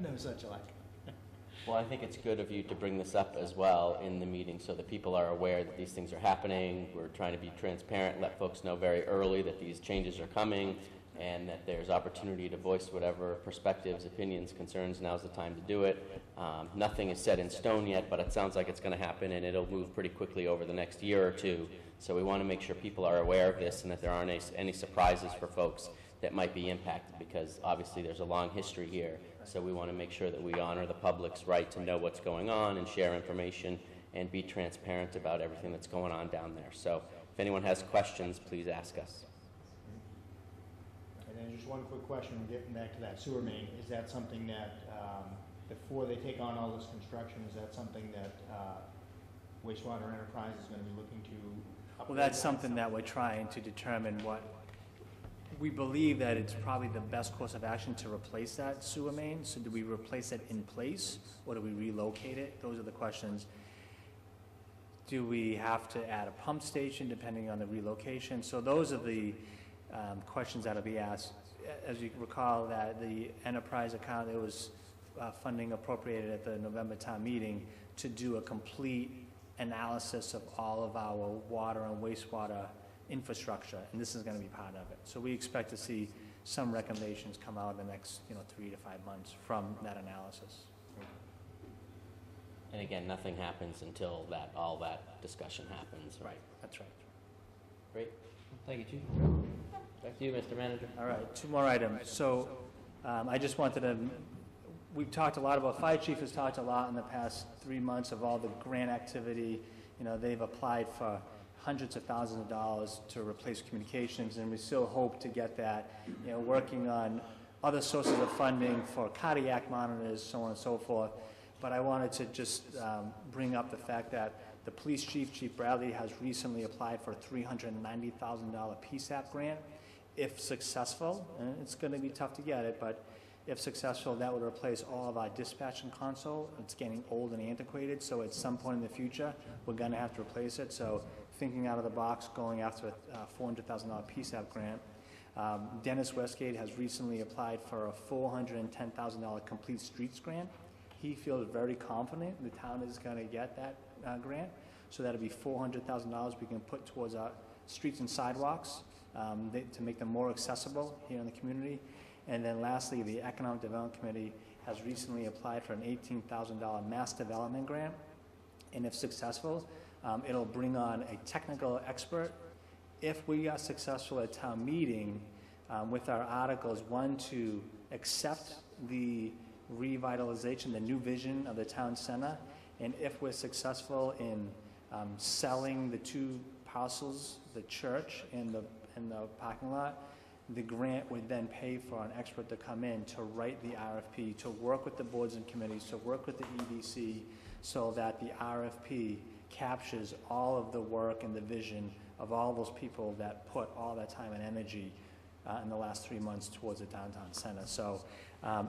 Speaker 4: no such luck.
Speaker 8: Well, I think it's good of you to bring this up as well in the meeting so that people are aware that these things are happening. We're trying to be transparent, let folks know very early that these changes are coming, and that there's opportunity to voice whatever perspectives, opinions, concerns. Now's the time to do it. Nothing is set in stone yet, but it sounds like it's going to happen, and it'll move pretty quickly over the next year or 2. So we want to make sure people are aware of this and that there aren't any surprises for folks that might be impacted, because obviously there's a long history here. So we want to make sure that we honor the public's right to know what's going on and share information and be transparent about everything that's going on down there. So if anyone has questions, please ask us.
Speaker 4: And then just one quick question, getting back to that sewer main, is that something that, before they take on all this construction, is that something that wastewater enterprise is going to be looking to upgrade?
Speaker 2: Well, that's something that we're trying to determine what, we believe that it's probably the best course of action to replace that sewer main. So do we replace it in place, or do we relocate it? Those are the questions. Do we have to add a pump station depending on the relocation? So those are the questions that'll be asked. As you recall, that the enterprise account, it was
Speaker 4: funding appropriated at the November town meeting to do a complete analysis of all of our water and wastewater infrastructure, and this is going to be part of it. So we expect to see some recommendations come out in the next 3 to 5 months from that analysis.
Speaker 8: And again, nothing happens until all that discussion happens.
Speaker 4: Right, that's right.
Speaker 1: Great. Thank you, Chief. Back to you, Mr. Manager.
Speaker 4: All right, 2 more items. So I just wanted to, we've talked a lot about, Fire Chief has talked a lot in the past 3 months of all the grant activity. They've applied for hundreds of thousands of dollars to replace communications, and we still hope to get that, working on other sources of funding for cardiac monitors, so on and so forth. But I wanted to just bring up the fact that the police chief, Chief Bradley, has recently applied for a $390,000 PSAP grant. If successful, and it's going to be tough to get it, but if successful, that would replace all of our dispatching console. It's getting old and antiquated, so at some point in the future, we're going to have to replace it. So thinking out of the box, going after a $400,000 PSAP grant. Dennis Westgate has recently applied for a $410,000 complete streets grant. He feels very confident the town is going to get that grant. So that'll be $400,000 we can put towards our streets and sidewalks to make them more accessible here in the community. And then lastly, the Economic Development Committee has recently applied for an $18,000 mass development grant. And if successful, it'll bring on a technical expert. If we are successful at town meeting with our articles, one, to accept the revitalization, the new vision of the town center, and if we're successful in selling the 2 parcels, the church and the parking lot, the grant would then pay for an expert to come in to write the RFP, to work with the boards and committees, to work with the EDC, so that the RFP captures all of the work and the vision of all those people that put all that time and energy in the last 3 months towards the downtown center. So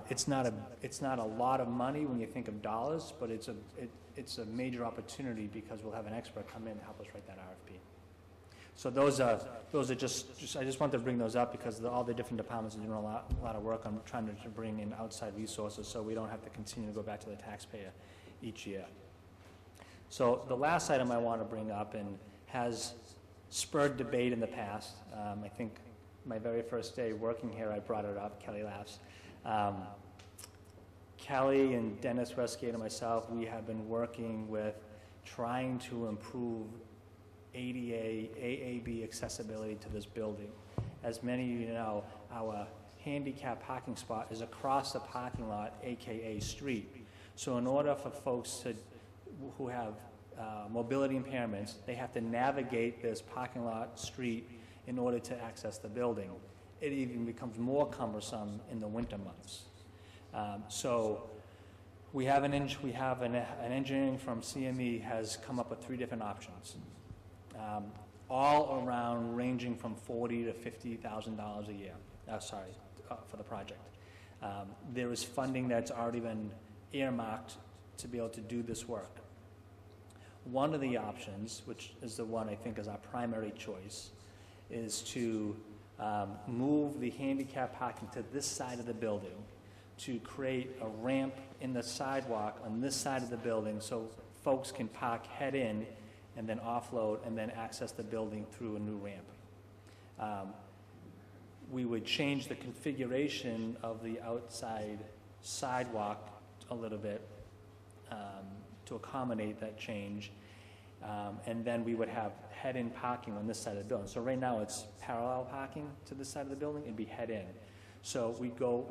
Speaker 4: it's not a lot of money when you think of dollars, but it's a major opportunity because we'll have an expert come in and help us write that RFP. So those are just I just wanted to bring those up because all the different departments are doing a lot of work on trying to bring in outside resources so we don't have to continue to go back to the taxpayer each year. So the last item I want to bring up and has spurred debate in the past, I think my very first day working here I brought it up, Kelly laughs. Kelly and Dennis Westgate and myself, we have been working with trying to improve ADA, AAB accessibility to this building. As many of you know, our handicap parking spot is across the parking lot, AKA street. So in order for folks who have mobility impairments, they have to navigate this parking lot street in order to access the building. It even becomes more cumbersome in the winter months. So we have an engineering from CME has come up with 3 different options, all around ranging from $40,000 to $50,000 a year. For the project. There is funding that's already been earmarked to be able to do this work. One of the options, which is the one I think is our primary choice, is to move the handicap parking to this side of the building, to create a ramp in the sidewalk on this side of the building so folks can park head in and then offload and then access the building through a new ramp. We would change the configuration of the outside sidewalk a little bit to accommodate that change. And then we would have head-in parking on this side of the building. So right now it's parallel parking to this side of the building, it'd be head-in. So we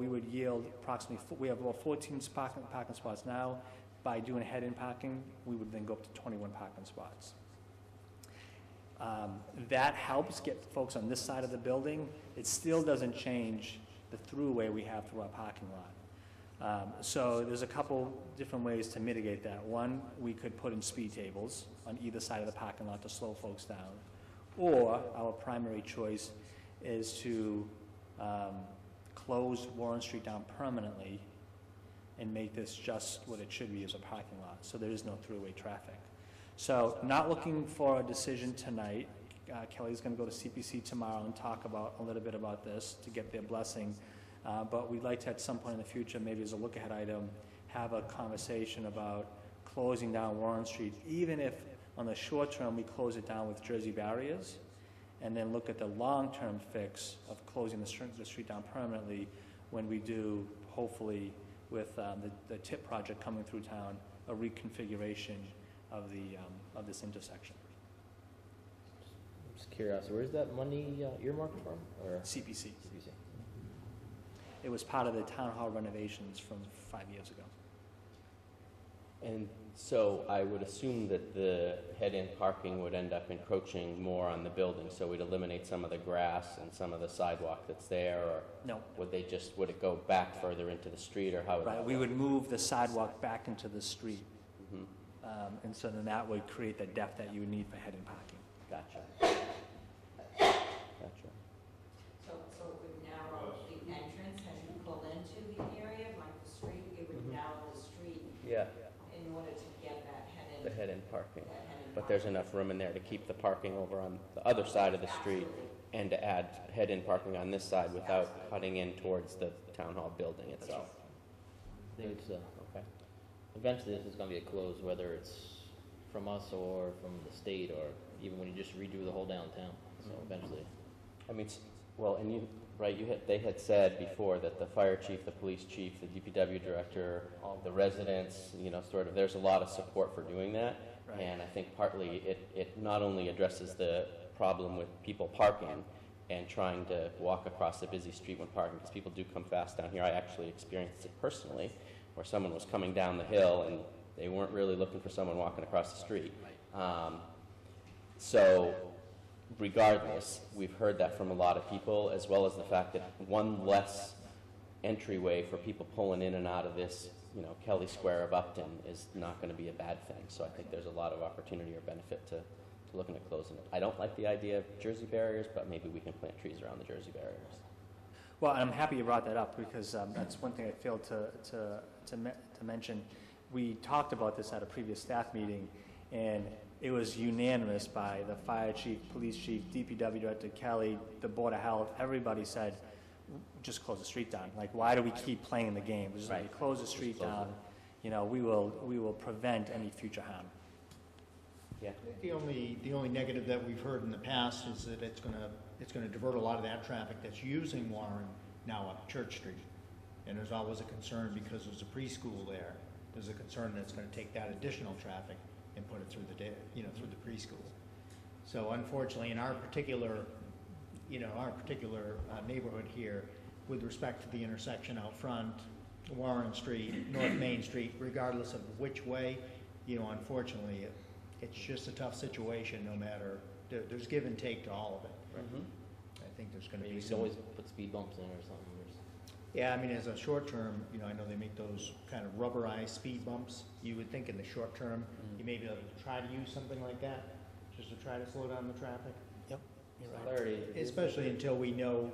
Speaker 4: would yield approximately, we have about 14 parking spots now. By doing head-in parking, we would then go up to 21 parking spots. That helps get folks on this side of the building. It still doesn't change the throughway we have through our parking lot. So there's a couple different ways to mitigate that. One, we could put in speed tables on either side of the parking lot to slow folks down. Or our primary choice is to close Warren Street down permanently and make this just what it should be as a parking lot, so there is no throughway traffic. So not looking for a decision tonight. Kelly's going to go to CPC tomorrow and talk a little bit about this to get their blessing. But we'd like to at some point in the future, maybe as a look-ahead item,
Speaker 2: have a conversation about closing down Warren Street, even if on the short term we close it down with Jersey barriers, and then look at the long-term fix of closing the street down permanently when we do, hopefully, with the TIP project coming through town, a reconfiguration of this intersection.
Speaker 1: Just curious, where's that money earmarked from? Or
Speaker 2: CPC.
Speaker 1: CPC.
Speaker 2: It was part of the town hall renovations from 5 years ago.
Speaker 8: And so I would assume that the head-in parking would end up encroaching more on the building, so we'd eliminate some of the grass and some of the sidewalk that's there, or
Speaker 2: No.
Speaker 8: would it go back further into the street, or how would
Speaker 2: Right,
Speaker 8: that
Speaker 2: we
Speaker 8: work?
Speaker 2: would move the sidewalk back into the street,
Speaker 8: Mhm.
Speaker 2: and so then that would create the depth that you would need for head-in parking.
Speaker 8: Gotcha. Gotcha.
Speaker 5: So it would narrow the entrance as you pull into the area, like the street, it would narrow the street
Speaker 8: Yeah,
Speaker 5: in order to get that head-in.
Speaker 8: the head-in parking.
Speaker 5: that head-in
Speaker 8: But there's
Speaker 5: parking.
Speaker 8: enough room in there to keep the parking over on the other side of the street
Speaker 5: Absolutely.
Speaker 8: and to add head-in parking on this side without cutting in towards the town hall building itself.
Speaker 1: I think it's, okay. Eventually, this is gonna be a close, whether it's from us or from the state, or even when you just redo the whole downtown, so eventually.
Speaker 8: I mean, well, and they had said before that the fire chief, the police chief, the DPW director, all the residents, there's a lot of support for doing that.
Speaker 2: Right.
Speaker 8: And I think partly it not only addresses the problem with people parking and trying to walk across a busy street when parking, because people do come fast down here. I actually experienced it personally, where someone was coming down the hill and they weren't really looking for someone walking across the street. So regardless, we've heard that from a lot of people, as well as the fact that one less entryway for people pulling in and out of this, Kelly Square of Upton is not going to be a bad thing. So I think there's a lot of opportunity or benefit to looking at closing it. I don't like the idea of Jersey barriers, but maybe we can plant trees around the Jersey barriers.
Speaker 2: Well, I'm happy you brought that up, because that's one thing I failed to mention. We talked about this at a previous staff meeting, and it was unanimous by the fire chief, police chief, DPW director, Kelly, the Board of Health. Everybody said, just close the street down. Like, why do we keep playing the game? Just
Speaker 8: Right.
Speaker 2: close the street down. We will prevent any future harm.
Speaker 8: Yeah.
Speaker 4: The only negative that we've heard in the past is that it's gonna divert a lot of that traffic that's using Warren now up Church Street. And there's always a concern, because there's a preschool there, there's a concern that it's gonna take that additional traffic and put it through the day, through the preschool. So unfortunately, in our particular neighborhood here, with respect to the intersection out front, Warren Street, North Main Street, regardless of which way, unfortunately, it's just a tough situation, no matter, there's give and take to all of it.
Speaker 8: Mm-hmm.
Speaker 4: I think there's gonna
Speaker 1: You
Speaker 4: be
Speaker 1: can
Speaker 4: some.
Speaker 1: always put speed bumps in or something.
Speaker 4: Yeah, I mean, as a short term, I know they make those kind of rubberized speed bumps. You would think in the short term, you may be able to try to use something like that, just to try to slow down the traffic.
Speaker 2: Yep, you're right.
Speaker 1: Clarity.
Speaker 4: Especially until we know,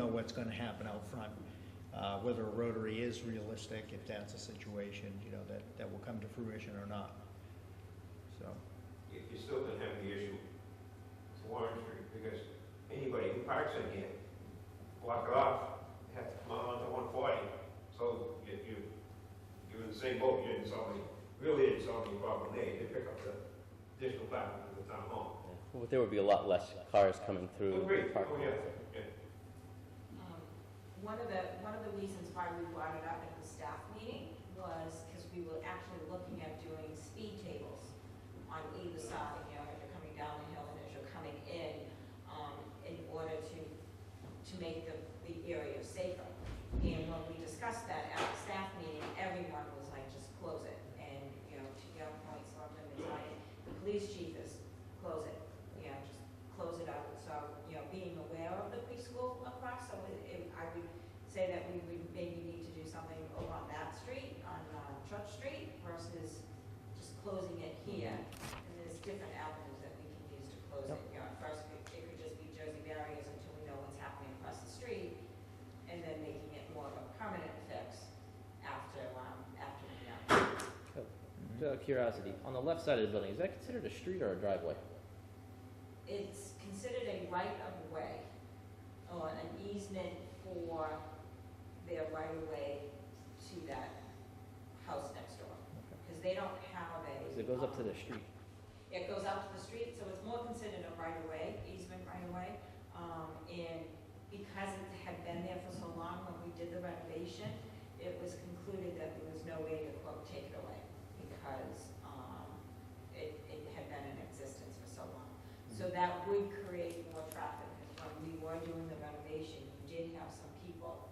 Speaker 4: what's gonna happen out front, whether a rotary is realistic, if that's a situation, that will come to fruition or not. So,
Speaker 9: You're still gonna have the issue with Warren Street, because anybody who parks in here, block it off, have to come out onto 140. So you're in the same boat. You didn't solve any problem there. You did pick up the additional parking for the town hall.
Speaker 8: But there would be a lot less cars coming through
Speaker 9: Agreed.
Speaker 8: the parking
Speaker 9: Oh,
Speaker 8: lot.
Speaker 9: yeah.
Speaker 5: One of the reasons why we brought it up at the staff meeting was because we were actually looking at doing speed tables on either side, as you're coming down the hill and as you're coming in order to make the area safer. And when we discussed that at the staff meeting, everyone was like, just close it. And, to your point, Selectman Matei, the police chief is, close it, just close it out. So, being aware of the preschool across, so I would say that we would maybe need to do something over on that street, on Church Street, versus just closing it here. And there's different avenues that we can use to close it. At first, it could just be Jersey barriers until we know what's happening across the street, and then making it more of a permanent fix after we know.
Speaker 1: Curiosity, on the left side of the building, is that considered a street or a driveway?
Speaker 5: It's considered a right of way, or an easement for their right of way to that
Speaker 1: it goes up to the street.
Speaker 5: It goes out to the street, so it's more considered a right-of-way, easement right-of-way. And because it had been there for so long, when we did the renovation, it was concluded that there was no way to, quote, take it away, because it had been in existence for so long. So that would create more traffic, because when we were doing the renovation, you did have some people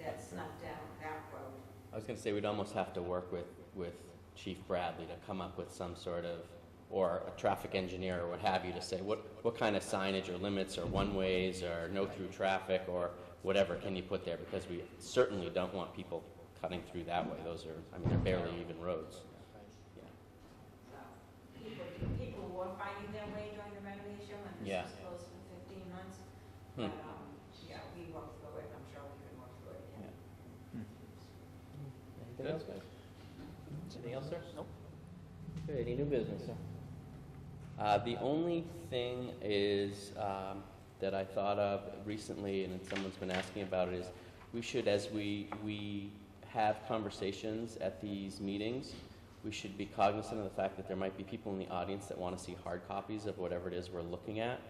Speaker 5: that snuck down that road.
Speaker 8: I was going to say, we'd almost have to work with Chief Bradley to come up with some sort of, or a traffic engineer or what have you, to say what kind of signage or limits or one-ways or no-through traffic or whatever can you put there, because we certainly don't want people cutting through that way. Those are, I mean, they're barely even roads.
Speaker 5: So people were finding their way during the renovation when this
Speaker 8: Yeah.
Speaker 5: was closed for 15 months. But, yeah, we worked through it. I'm sure we can work through it again.
Speaker 1: Anything else, guys? Anything else, sir? Nope. Okay, any new business, sir?
Speaker 8: The only thing is that I thought of recently, and someone's been asking about it, is we should, as we have conversations at these meetings, we should be cognizant of the fact that there might be people in the audience that want to see hard copies of whatever it is we're looking at.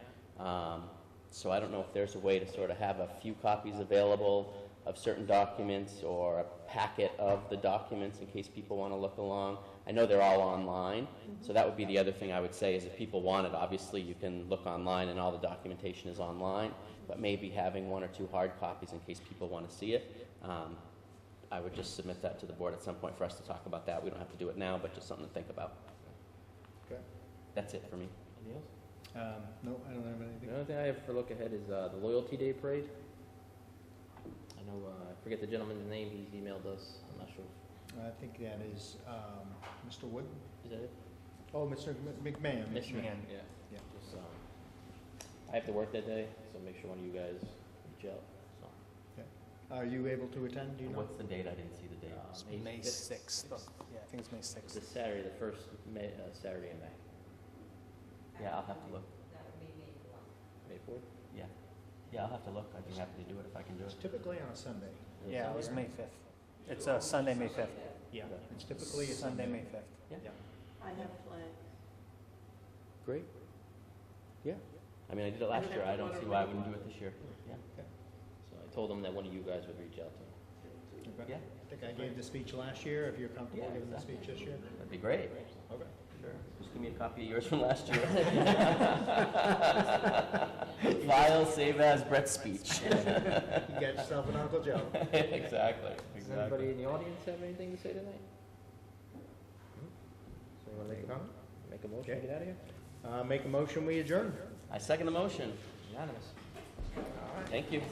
Speaker 8: So I don't know if there's a way to sort of have a few copies available of certain documents, or a packet of the documents in case people want to look along. I know they're all online, so that would be the other thing I would say, is if people want it, obviously you can look online and all the documentation is online, but maybe having one or two hard copies in case people want to see it. I would just submit that to the board at some point for us to talk about that. We don't have to do it now, but just something to think about.
Speaker 4: Okay.
Speaker 8: That's it for me.
Speaker 1: Anything else?
Speaker 4: No, I don't have anything.
Speaker 1: The only thing I have for look ahead is the Loyalty Day Parade. I know, I forget the gentleman's name, he's emailed us, I'm not sure.
Speaker 4: I think that is Mr. Wood.
Speaker 1: Is that it?
Speaker 4: Oh, Mr. McMahon.
Speaker 1: Mr. McMahon, yeah.
Speaker 4: Yeah.
Speaker 1: Just, I have to work that day, so make sure one of you guys reach out, so.
Speaker 4: Are you able to attend, do you know?
Speaker 8: What's the date? I didn't see the date.
Speaker 1: May
Speaker 2: 6th. Yeah, I think it's May 6th.
Speaker 1: It's a Saturday, the first Saturday in May.
Speaker 8: Yeah, I'll have to look.
Speaker 5: That would be May 4th.
Speaker 1: May 4th?
Speaker 8: Yeah, I'll have to look. I'd be happy to do it if I can do
Speaker 4: It's
Speaker 8: it.
Speaker 4: typically on a Sunday.
Speaker 2: Yeah, it was May 5th. It's Sunday, May 5th.
Speaker 4: Yeah, it's typically a
Speaker 2: Sunday,
Speaker 4: Sunday.
Speaker 2: May 5th.
Speaker 8: Yeah.
Speaker 14: I have flags.
Speaker 8: Great. Yeah. I mean, I did it last year. I don't see why I wouldn't do it this year. Yeah.
Speaker 1: So I told him that one of you guys would reach out to him.
Speaker 4: Okay.
Speaker 8: Yeah.
Speaker 4: I think I gave the speech last year, if you're comfortable
Speaker 8: Yeah,
Speaker 4: giving the
Speaker 8: exactly.
Speaker 4: speech this year.
Speaker 8: That'd be great.
Speaker 4: Okay.
Speaker 8: Sure. Just give me a copy of yours from last year. File, save as Brett's speech.
Speaker 4: You got yourself an Uncle Joe.
Speaker 8: Exactly.
Speaker 1: Does anybody in the audience have anything to say tonight? So you want to make a motion to
Speaker 4: Okay.
Speaker 1: get out of here?
Speaker 4: Make a motion, we adjourn.
Speaker 8: I second the motion.
Speaker 1: Unanimous.
Speaker 8: Thank you.